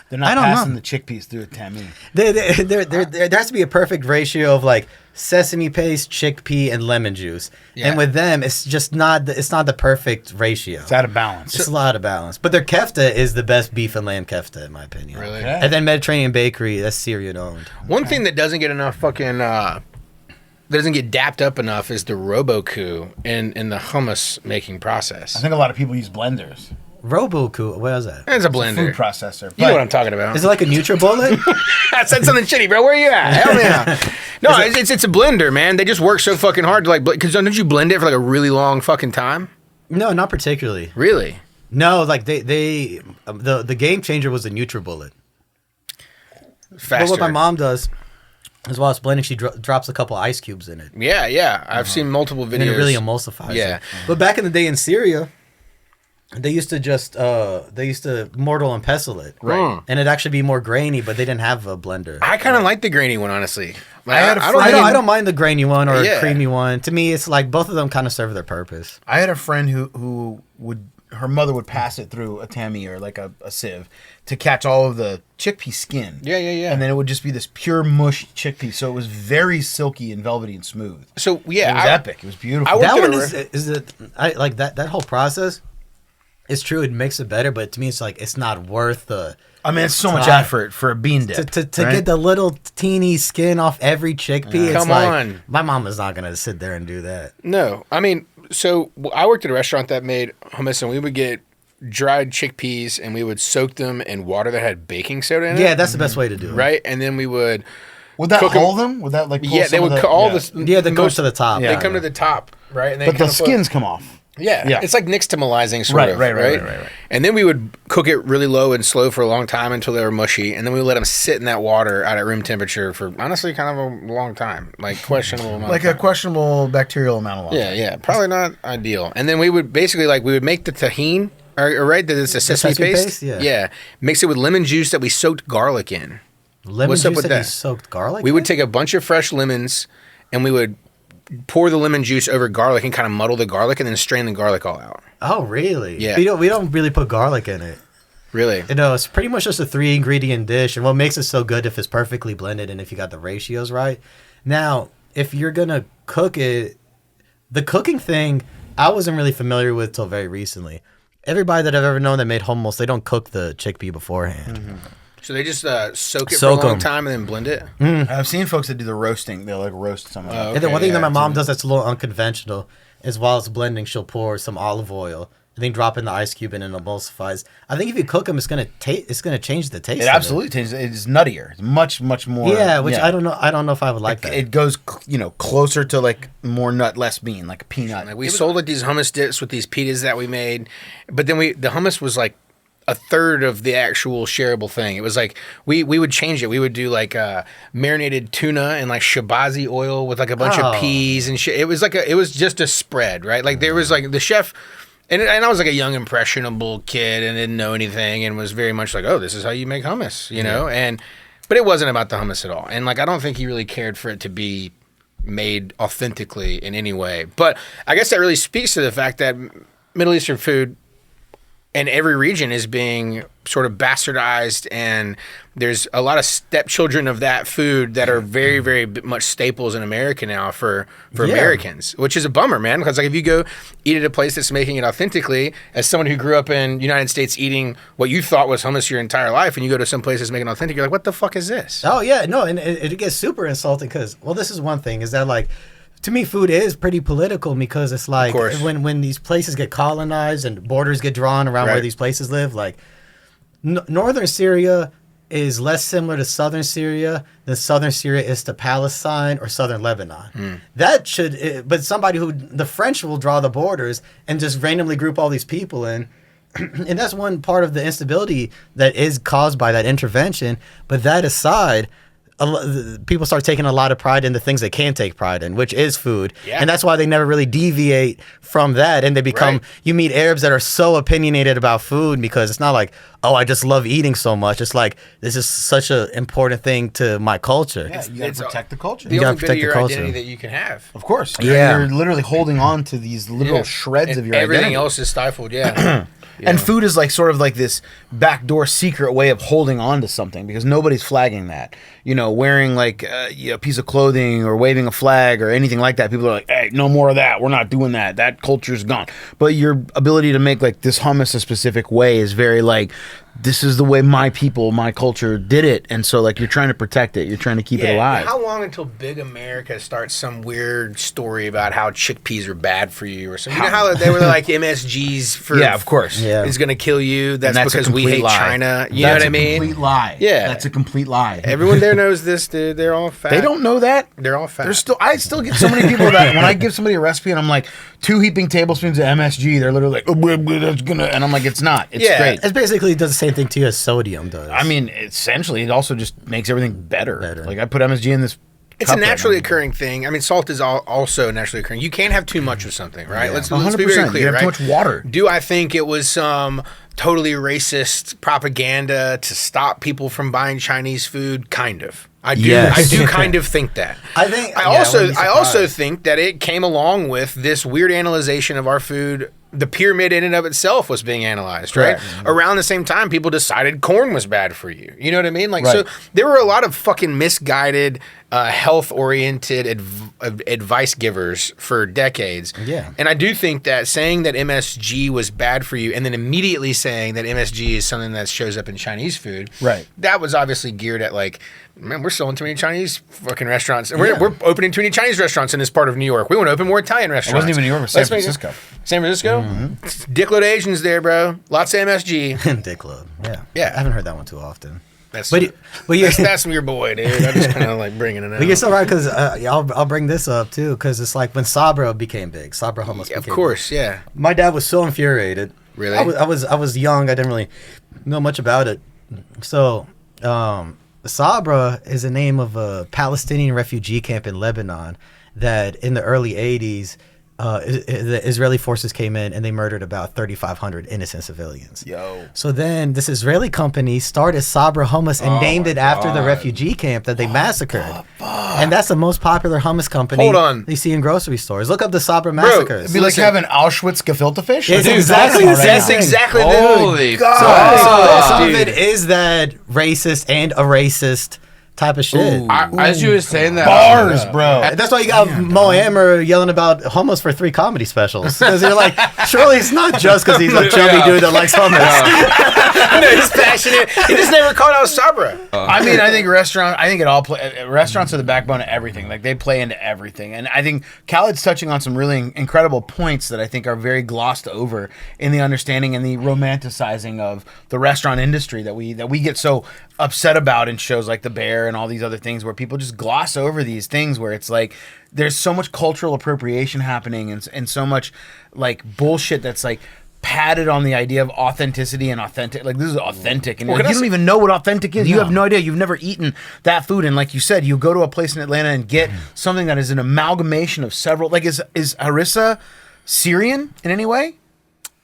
They're not I don't passing know. the chickpeas through a tammy. there has to be a perfect ratio of like sesame paste, chickpea, and lemon juice. Yeah. And with them, it's just not the perfect ratio. It's out of balance. It's a lot of balance. But their kefta is the best beef and lamb kefta, in my opinion. Really? Yeah. And then Mediterranean Bakery, that's Syrian owned. One thing that doesn't get enough fucking that doesn't get dapped up enough is the Roboku in the hummus making process. I think a lot of people use blenders. Roboku, what is that? It's a Food blender. processor. You know what I'm talking about. Is it like a NutriBullet? I said something shitty, bro. Where you at? Hell yeah. No, it's a blender, man. They just work so fucking hard to like, because don't you blend it for like a really long fucking time? No, not particularly. Really? No, like the game changer was the NutriBullet. Faster. But what my mom does is while it's blending, she drops a couple ice cubes in it. Yeah. I've seen multiple videos. And then it really emulsifies Yeah. it. But back in the day in Syria, they used to mortar and pestle it. Right. And it'd actually be more grainy, but they didn't have a blender. I kind of like the grainy one, honestly. Like, I had a I don't friend- think I don't mind the grainy one or Yeah. a creamy one. To me, it's like both of them kind of serve their purpose. I had a friend who would her mother would pass it through a tammy or like a sieve to catch all of the chickpea skin. Yeah. And then it would just be this pure mush chickpea, so it was very silky and velvety and smooth. So yeah, It was epic. It was beautiful. I would- That get one a is it. I like that whole process. It's true, it makes it better, but to me, it's like it's not worth the I mean, it's so much Time. effort for a bean dip. to right? get the little teeny skin off every chickpea. It's Come like, on. my mom is not gonna sit there and do that. No, I mean, so I worked at a restaurant that made hummus, and we would get dried chickpeas, and we would soak them in water that had baking soda in it. Yeah, that's the best way to do it. Right, and then we would. Would that cook 'em- hold them? Would that like pull Yeah, they some would of cut all yeah. the. Yeah, they come most- to the top. They Yeah. come to the top, right? And they But the kind of put- skins come off. Yeah, Yeah. it's like nixtamalizing, sort Right, of. right. And then we would cook it really low and slow for a long time until they were mushy, and then we would let them sit in that water out at room temperature for honestly kind of a long time, like questionable amount. Like of a time. questionable bacterial amount of water. Yeah, probably not ideal. And then we would basically we would make the tahine, or right, that it's a sesame sesame paste. paste? Yeah. Yeah, mix it with lemon juice that we soaked garlic in. Lemon What's up juice with that you that? soaked garlic. We would in? take a bunch of fresh lemons, and we would pour the lemon juice over garlic and kind of muddle the garlic, and then strain the garlic all out. Oh, really? Yeah. We don't really put garlic in it. Really? You know, it's pretty much just a 3-ingredient dish, and what makes it so good if it's perfectly blended and if you got the ratios right. Now, if you're gonna cook it, the cooking thing I wasn't really familiar with till very recently. Everybody that I've ever known that made hummus, they don't cook the chickpea beforehand. So they just soak it Soak for a long 'em. time and then blend it? I've seen folks that do the roasting. They'll like roast some of it. And then one thing yeah, that my mom does that's a little unconventional is while it's blending, she'll pour some olive oil and then drop in the ice cube and it emulsifies. I think if you cook them, it's gonna change the taste. It of absolutely tastes. It's nuttier. It's much more. Yeah, which I don't know. I don't know if I would like that. It goes, closer to like more nut, less bean, like a peanut. Like we sold like these hummus dips with these pitas that we made, but then the hummus was like a third of the actual shareable thing. It was like we would change it. We would do like marinated tuna and like shabazi oil with like a bunch of peas and shit. It was just a spread, right? Like there was like the chef And I was like a young, impressionable kid and didn't know anything and was very much like, oh, this is how you make hummus, you know? But it wasn't about the hummus at all. And like, I don't think he really cared for it to be made authentically in any way. But I guess that really speaks to the fact that Middle Eastern food in every region is being sort of bastardized, and there's a lot of stepchildren of that food that are very, very much staples in America now for Americans, which is a bummer, man. Because like if you go eat at a place that's making it authentically, as someone who grew up in United States eating what you thought was hummus your entire life, and you go to some place that's making it authentic, you're like, what the fuck is this? Oh yeah, no, and it gets super insulting because, well, this is one thing is that like, to me, food is pretty political because it's like when these places get colonized and borders get drawn around where these places live, like northern Syria is less similar to southern Syria than southern Syria is to Palestine or southern Lebanon. That should, but somebody who, the French will draw the borders and just randomly group all these people in. And that's one part of the instability that is caused by that intervention. But that aside, people start taking a lot of pride in the things they can take pride in, which is food. And that's why they never really deviate from that. And they become, you meet Arabs that are so opinionated about food because it's not like, oh, I just love eating so much. It's like, this is such an important thing to my culture. Yeah, you gotta protect the culture. The only bit of your identity that you can have. Of course. Yeah. You're literally holding on to these little shreds of your everything identity. else is stifled, yeah. And food is like sort of like this backdoor secret way of holding on to something because nobody's flagging that. You know, wearing like a piece of clothing or waving a flag or anything like that. People are like, hey, no more of that. We're not doing that. That culture's gone. But your ability to make like this hummus a specific way is very like, this is the way my people, my culture did it. And so like you're trying to protect it. You're trying to keep it alive. How long until Big America starts some weird story about how chickpeas are bad for you or something? You know how they were like MSGs for... Yeah, of course. Yeah. Is going to kill you. That's a because we complete hate lie. China. You know what I mean? That's a complete lie. Yeah. That's a complete lie. Everyone there knows this, dude. They're all fat. They don't know that. They're all fat. I still get so many people that when I give somebody a recipe and I'm like 2 heaping tablespoons of MSG, they're literally like, oh, that's gonna, and I'm like, it's not. It's great. It basically does the same thing to you as sodium does. I mean, essentially, it also just makes everything better. Like I put MSG in this. It's a naturally occurring thing. I mean, salt is also naturally occurring. You can't have too much of something, right? Yeah. Let's be very clear, You have right? too much water. Do I think it was some totally racist propaganda to stop people from buying Chinese food? Kind of. I do. Yes. I do kind of think that. I also think that it came along with this weird analyzation of our food. The pyramid in and of itself was being analyzed, right? Around the same time, people decided corn was bad for you. You know what I mean? Like, so there were a lot of fucking misguided, health-oriented advice givers for decades. Yeah. And I do think that saying that MSG was bad for you and then immediately saying that MSG is something that shows up in Chinese food, that was obviously geared at like, man, we're selling too many Chinese fucking restaurants. And we're opening too many Chinese restaurants in this part of New York. We want to open more Italian restaurants. It wasn't even New York, it was San Francisco. San Francisco? Mm-hmm. Dickload of Asians there, bro. Lots of MSG. Dickload. Yeah. Yeah. I haven't heard that one too often. That's your boy, dude. I'm just kind of like bringing it out. But you're so right because I'll bring this up too because it's like when Sabra became big, Sabra hummus became of course, big. yeah. My dad was so infuriated. Really? I was young. I didn't really know much about it. So Sabra is the name of a Palestinian refugee camp in Lebanon that in the early 80s the Israeli forces came in and they murdered about 3,500 innocent civilians. So then this Israeli company started Sabra Hummus and named it after the refugee camp that they massacred. And that's the most popular hummus company you see in grocery stores. Look up the Sabra massacres. It'd be like having Auschwitz gefilte fish. It's exactly the same That's thing. exactly Holy God. Some of it is that racist and a racist type of shit. As you were saying that, Bars, bro. That's why you got Mo Hammer yelling about hummus for 3 comedy specials. Because you're like, surely it's not just because he's a chubby dude that likes hummus. He's passionate. He just never called out Sabra. I mean, I think restaurants are the backbone of everything. Like they play into everything, and I think Khaled's touching on some really incredible points that I think are very glossed over in the understanding and the romanticizing of the restaurant industry that we get so upset about in shows like The Bear and all these other things where people just gloss over these things where it's like there's so much cultural appropriation happening and so much like bullshit that's like padded on the idea of authenticity and authentic. Like this is authentic, and like, you don't even know what authentic is. You have no idea. You've never eaten that food, and like you said, you go to a place in Atlanta and get something that is an amalgamation of several. Like is harissa Syrian in any way?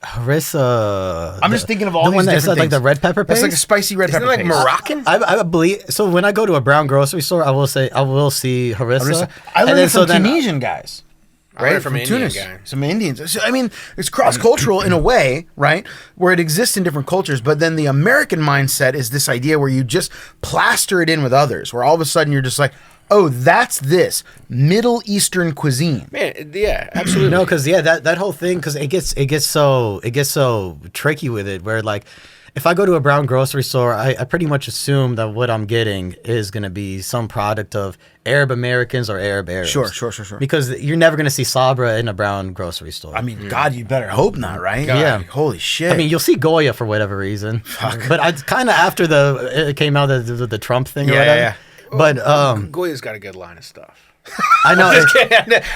harissa. I'm just thinking of all the these one that's different like the things. red pepper paste. It's like a spicy red Isn't pepper it like paste. Moroccan? I believe so. When I go to a brown grocery store, I will see harissa. I And learned then it from then- Tunisian guys. I learned Right, from an from Indian Tunis, guy. some Indians. So, I mean, it's cross-cultural in a way, right? Where it exists in different cultures, but then the American mindset is this idea where you just plaster it in with others, where all of a sudden you're just like, oh, that's this Middle Eastern cuisine. Man, yeah, absolutely. No, because that whole thing, because it gets so tricky with it. Where like, if I go to a brown grocery store, I pretty much assume that what I'm getting is going to be some product of Arab Americans or Arab Arabs. Sure. Because you're never going to see Sabra in a brown grocery store. I mean, God, you better hope not, right? God. Yeah. Holy shit. I mean, you'll see Goya for whatever reason. But I kind of after it came out the Trump thing or Yeah, whatever. yeah. But Goya's got a good line of stuff. I know.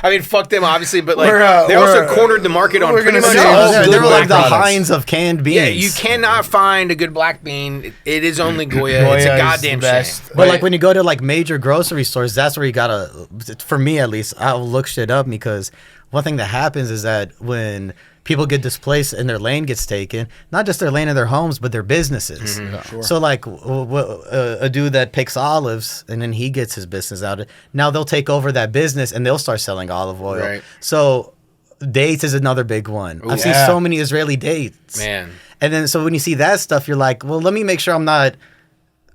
I mean, fuck them, obviously, but like They also cornered the market on pretty much say all all they good good were like the black beans. Heinz of canned beans. Yeah, you cannot find a good black bean. It is only Goya. Goya It's a is goddamn the best. shame. But like when you go to like major grocery stores, that's where you gotta. For me at least, I'll look shit up because one thing that happens is that when people get displaced and their lane gets taken, not just their lane in their homes, but their businesses. So like a dude that picks olives and then he gets his business out of it. Now they'll take over that business and they'll start selling olive oil. Right. So dates is another big one. I've seen yeah. so many Israeli dates. Man. And then so when you see that stuff, you're like, well, let me make sure I'm not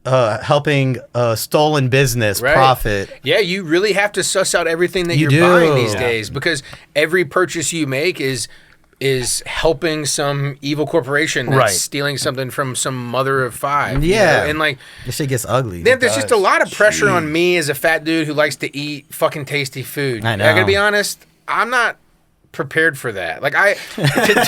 helping stolen business Right. profit. Yeah, you really have to suss out everything that You you're do. buying these Yeah. days because every purchase you make is helping some evil corporation that's Right. stealing something from some mother of five. Yeah. And like This shit gets ugly. there's just a lot of pressure on me as a fat dude who likes to eat fucking tasty food. I know. I gotta be honest, I'm not prepared for that. Like to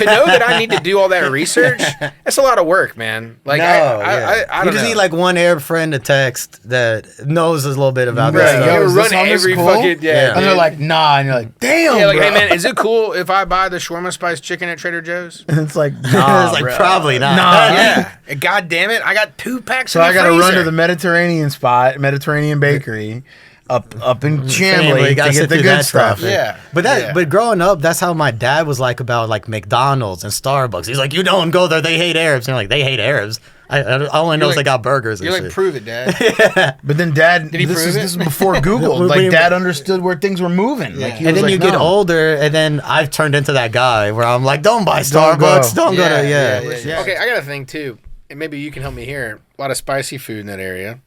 know that I need to do all that research, that's a lot of work, man. Like I you don't just know. need like one Arab friend to text that knows a little bit about Right, this you stuff. gotta is run this on this every cool? fucking Yeah. And they're like, nah, and you're like, damn, yeah, like, bro. hey man, is it cool if I buy the shawarma spice chicken at Trader Joe's? And it's like, nah, it's like bro. probably not. Nah. Yeah. God damn it, I got 2 packs. So in I the got to run freezer. to the Mediterranean bakery up in Family, Chambly you to gotta get sit the through good that stuff. stuff. Yeah. But growing up, that's how my dad was like about like McDonald's and Starbucks. He's like, you don't go there, they hate Arabs. And you're like, they hate Arabs. I only know like- they got burgers and You're like, shit. prove it, Dad. But then Dad, he this prove is it? this is before Google. When Like you- Dad understood where things were moving. Like he And was then like, you get no. older, and then I've turned into that guy where I'm like, don't buy Don't Starbucks, go. don't go to yeah. Yeah. Okay, I got a thing too, and maybe you can help me here. A lot of spicy food in that area.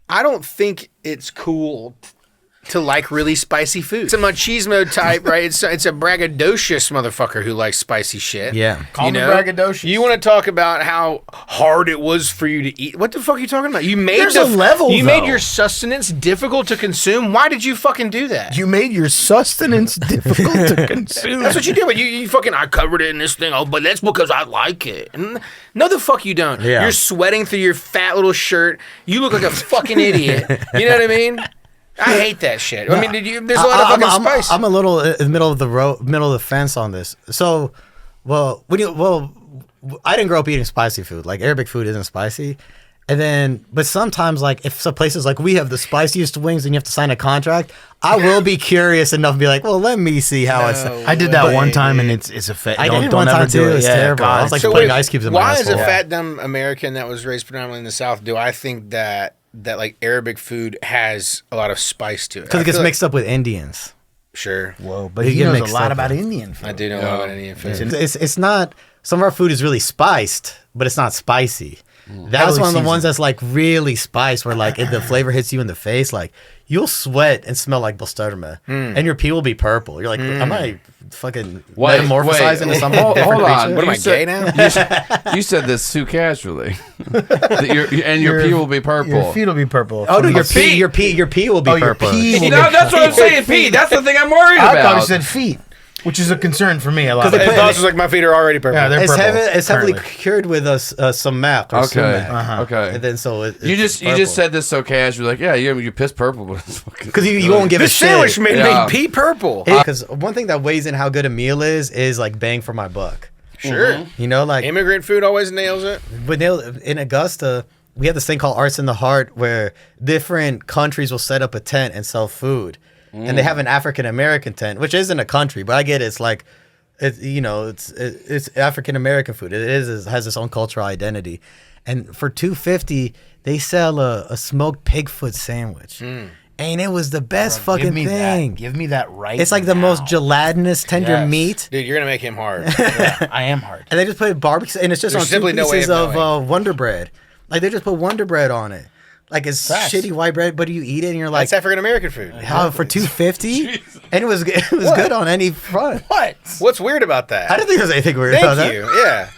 I don't think it's cool to like really spicy food. It's a machismo type, right? It's a braggadocious motherfucker who likes spicy shit. Yeah. Call him braggadocious. You want to talk about how hard it was for you to eat? What the fuck are you talking about? You made There's a level, You made though. your sustenance difficult to consume. Why did you fucking do that? You made your sustenance difficult to consume. That's what you do. But you fucking, I covered it in this thing. Oh, but that's because I like it. And no, the fuck you don't. Yeah. You're sweating through your fat little shirt. You look like a fucking idiot. You know what I mean? I hate that shit. I mean, there's a lot of fucking spice. I'm a little in the middle of the middle of the fence on this. So, I didn't grow up eating spicy food. Like Arabic food isn't spicy. And then, but sometimes, like if some places like we have the spiciest wings and you have to sign a contract, I will be curious enough to be like, well, let me see how it's. I did that one time, and it's a fit. I Don't, did it don't one ever time do too. it. It's Yeah, terrible. I God. was like So putting wait, ice cubes in my why, asshole. as a fat dumb American that was raised predominantly in the South, do I think that like Arabic food has a lot of spice to it? Because I it gets feel like- mixed up with Indians. Sure, Whoa, but You he get knows a mixed lot up about with- Indian food. I do know a lot about Indian food. It's not. Some of our food is really spiced, but it's not spicy. That's Heavily one of the ones seasoned. that's like really spiced, where like if the flavor hits you in the face, like you'll sweat and smell like Bostarma, and your pee will be purple. You're like, am I fucking metamorphosizing into something Hold different on. creature? What am I, You said- gay now? You said this too casually. That your pee will be purple. Your feet will be purple. Oh no, From your the- pee will be Oh, your purple. pee will No, be that's what I'm saying, Pete. That's the thing I'm worried I about. thought he said feet, which is a concern for me a lot. they put- Thoughts was like my feet are already purple. Yeah, they're It's purple. it's heavily currently. cured with some mac or Okay. sumac. Okay. And then so You just said this so casually, like, yeah, you piss purple, but it's fucking because you won't give a This sandwich shit. made Yeah. me pee purple. Because one thing that weighs in how good a meal is like bang for my buck. Sure. You know, like Immigrant food always nails it. in Augusta, we have this thing called Arts in the Heart where different countries will set up a tent and sell food. And they have an African American tent, which isn't a country, but I get it. It's like It's African American food. It has its own cultural identity, and for $2.50 they sell a smoked pig foot sandwich, and it was the best fucking thing. Give me that right. It's like the most gelatinous tender Yes. meat, Dude, you're gonna make him hard. Yeah, I am hard. and they just put barbecue, and it's just There's on simply two no way pieces of of Wonder Bread. Like they just put Wonder Bread on it, like it's Facts. shitty white bread, but you eat it and you're like, That's African American food. for $2.50, and it was good on any front. What? What's weird about that? I didn't think there was anything weird about Thank that. you. Yeah.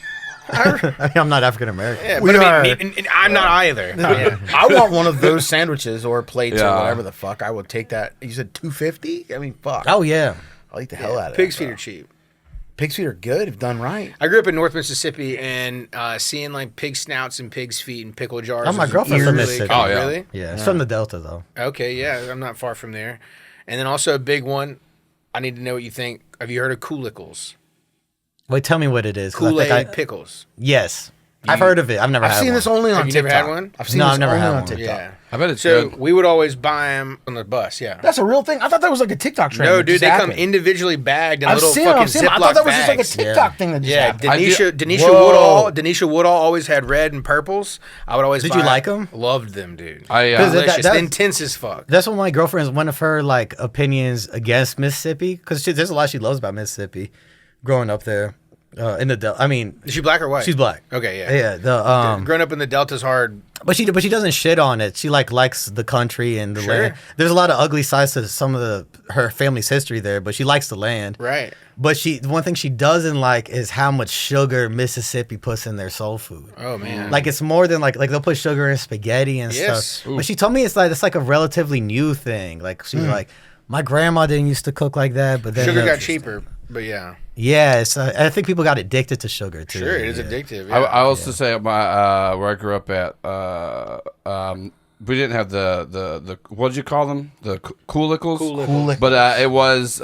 I mean, I'm not African American. Yeah, We but I are- mean, and I'm not either. I want one of those sandwiches or plates Yeah. or whatever the fuck. I would take that. You said $2.50? I mean, fuck. Oh yeah. I'll eat the hell out of it. Pig's feet are cheap. Pig's feet are good if done right. I grew up in North Mississippi, and seeing like pig snouts and pig's feet and pickle jars. Oh, my was girlfriend's from really Mississippi. cool. Oh, yeah. Really? Yeah, it's from the Delta though. Okay, yeah, I'm not far from there. And then also a big one. I need to know what you think. Have you heard of Koolickles? Wait, tell me what it is. 'cause I think Kool-Aid pickles. Yes, I've heard of it. I've never I've had seen one. this only on Have you TikTok. never had one? I've seen No, this I've never only had on one. TikTok. Yeah. I bet it's So good. we would always buy them on the bus. Yeah. That's a real thing? I thought that was like a TikTok trend. No, that dude, just they come happened. individually bagged in I've little seen them. fucking I've seen them. I Ziploc thought that was just like a bags. TikTok thing that just Yeah, happened. Denisha Whoa. Woodall always had red and purples. I would always. Did buy you like 'em? Loved them, dude. I Delicious, that- intense as fuck. That's one of my girlfriend's one of her like opinions against Mississippi because there's a lot she loves about Mississippi, growing up there in the Delta. I mean, Is she black or white? she's black. Okay, yeah. Yeah, Growing up in the Delta's hard. but she doesn't shit on it. She likes the country and the Sure. land. There's a lot of ugly sides to some of her family's history there, but she likes the land. Right. But one thing she doesn't like is how much sugar Mississippi puts in their soul food. Oh man. Like it's more than like they'll put sugar in spaghetti and Yes. stuff. But she told me it's like a relatively new thing. Like she's like, my grandma didn't used to cook like that, but then sugar got cheaper, but yeah. Yeah, I think people got addicted to sugar too. Sure, it is Yeah. addictive. I Yeah. also say at my where I grew up at, we didn't have the what did you call them? The Koolickles? Koolickles. But it was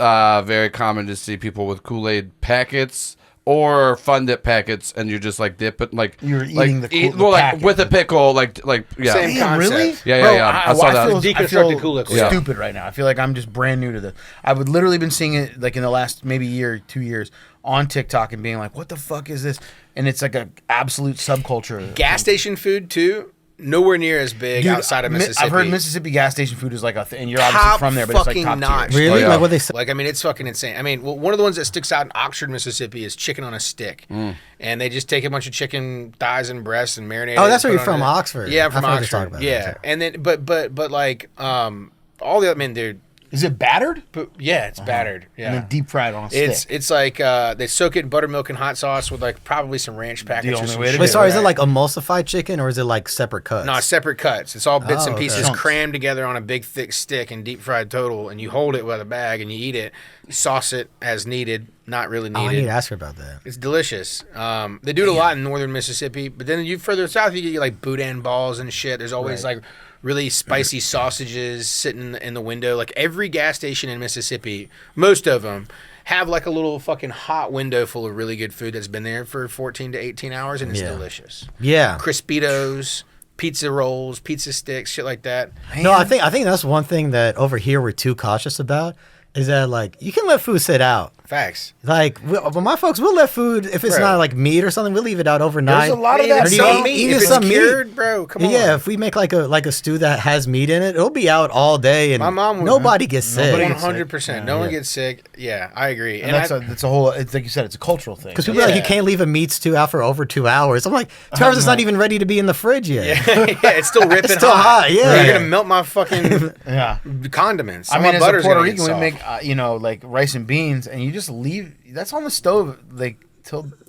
very common to see people with Kool-Aid packets or Fun Dip packets, and you just like dip it like You're like, eating the well, like packet. with a pickle, like yeah. Same Damn, concept. really? Yeah, yeah, Bro, yeah. I saw that. I Deconstructed feel Koolickles. Yeah. stupid right now. I feel like I'm just brand new to this. I've literally been seeing it like in the last maybe year, 2 years on TikTok and being like, what the fuck is this? And it's like a absolute subculture. Gas station food too. Nowhere near as big Dude, outside of Mississippi. I've heard Mississippi gas station food is like a thing. And you're obviously Top from there, but it's like fucking top notch. tier. Really? Oh, yeah. Like what they say? Like, I mean, it's fucking insane. I mean, one of the ones that sticks out in Oxford, Mississippi is chicken on a stick. And they just take a bunch of chicken thighs and breasts and marinate Oh, it that's and where put you're it on from, it. Oxford. Yeah, I'm from I've heard you talk Oxford. about that, Yeah. too. And then, but like, all the, I mean, dude, Is it battered? but yeah, it's battered. Yeah. And then deep fried on a it's stick. it's like they soak it in buttermilk and hot sauce with like probably some ranch packets. only or some way to shit. do Wait, sorry, is it Right. like emulsified chicken or is it like separate cuts? No, separate cuts. It's all bits Oh, and okay. pieces Chunks. crammed together on a big thick stick and deep fried total, and you hold it with a bag and you eat it. You sauce it as needed, not really Oh, I need needed. to ask her about that. It's delicious. They do it a lot in northern Mississippi, but then you further south, you get like boudin balls and shit. There's always like really spicy sausages sitting in the window. Like every gas station in Mississippi, most of them have like a little fucking hot window full of really good food that's been there for 14 to 18 hours, and it's Yeah. delicious. Yeah. Crispitos, pizza rolls, pizza sticks, shit like that. No, I think that's one thing that over here we're too cautious about is that like you can let food sit out. Facts. Like, but my folks will let food if it's Bro. not like meat or something. We'll leave it out overnight. There's a lot of Even that Or stuff. some meat. even If it's some meat. cured, bro, come on. Yeah, if we make like a stew that has meat in it, it'll be out all day, and My mom would- nobody gets sick. Nobody gets 100%. No one gets sick. Yeah, I agree. And that's a whole. It's like you said. It's a cultural thing. Because people are like, you Yeah. can't leave a meat stew out for over 2 hours. I'm like, 2 hours is not even ready to be in the fridge yet. yeah, it's still ripping It's still hot, yeah. You're gonna melt my fucking yeah. condiments. I All mean, my as a butter's Puerto gonna get Rican, we soft. make like rice and beans, and you just leave. That's on the stove like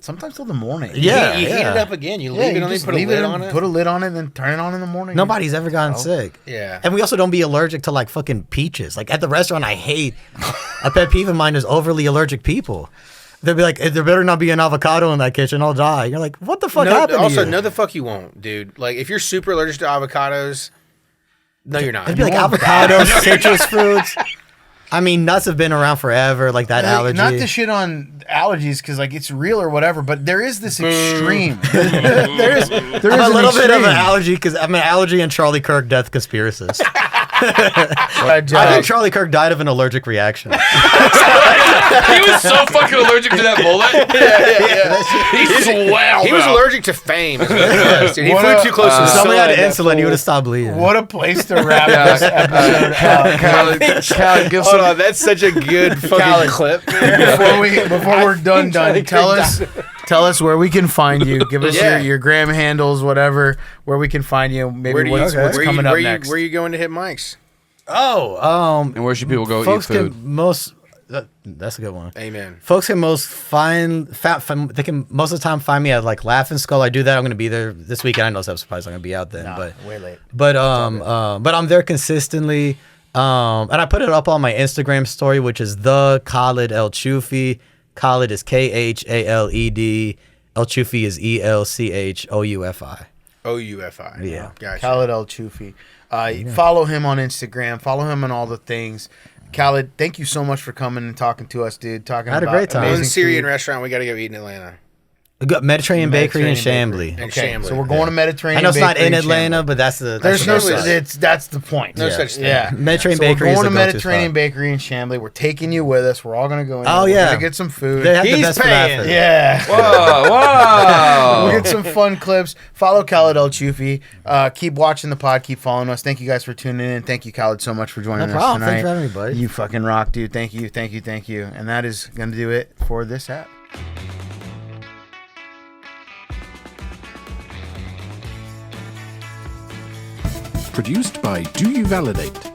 sometimes till the morning. Yeah. you heat it up again. You leave it on it, just put a leave lid on it. Put a lid on it, and then turn it on in the morning. Nobody's ever gotten sick. Yeah. And we also don't be allergic to like fucking peaches. Like at the restaurant, I hate a pet peeve of mine is overly allergic people. They'll be like, there better not be an avocado in that kitchen. I'll die. You're like, what the fuck happened Also, to you? no, the fuck you won't, dude. Like, if you're super allergic to avocados, no, you're not. It'd be like avocados, citrus fruits. I mean, nuts have been around forever, like that allergy. Not to shit on allergies because like it's real or whatever, but there is this extreme. there is I'm a an little bit of an extreme. allergy because I'm an allergy and Charlie Kirk death conspiracist. But, I think Charlie Kirk died of an allergic reaction. He was so fucking allergic to that bullet. He swelled. He was out. allergic to fame. Is what it was, dude. He What flew a- too close to the Somebody sun. had That insulin, you fool. would have stopped bleeding. What a place to wrap this episode up. Khaled, give Hold some. on, that's such a good fucking Khaled. clip. Before we're done, tell us where we can find you. Give us Yeah. your gram handles, whatever, where we can find you. Maybe Where do you, what's where coming you, up where next. You, where you going to hit mics? And where should people go folks eat food? can most. That's a good one. Amen. Folks can most they can most of the time find me at like Laughing Skull. I do that. I'm gonna be there this weekend. I know I'm surprised I'm gonna be out then, but way late. But I'm there consistently. And I put it up on my Instagram story, which is the Khaled Elchoufi. Khaled is Khaled. Elchoufi is ELCHOUFI. OUFI. Yeah. Gotcha. Khaled Elchoufi. Follow him on Instagram. Follow him on all the things. Khaled, thank you so much for coming and talking to us, dude. I had a great time. One amazing Syrian food. restaurant we got to go eat in Atlanta. We got Mediterranean Bakery in Mediterranean Chambly. And Okay, Chambly. so we're going to Mediterranean. I know it's not Bakery in Chambly. Atlanta, but that's the There's that's no. the side. That's the point. No such thing. Yeah, Mediterranean so Bakery we're is going the to go-to Mediterranean spot. Bakery in Chambly. We're taking you with us. We're all gonna go in. Oh, there. We're yeah. gonna get some food. They have the He's best paying. falafel. Yeah. Whoa! We'll get some fun clips. Follow Khaled Elchoufi. Keep watching the pod. Keep following us. Thank you guys for tuning in. Thank you, Khaled, so much for joining No us problem. tonight. Thanks for having me, buddy. You fucking rock, dude. Thank you, thank you, thank you. And that is gonna do it for this app. Produced by Do You Validate?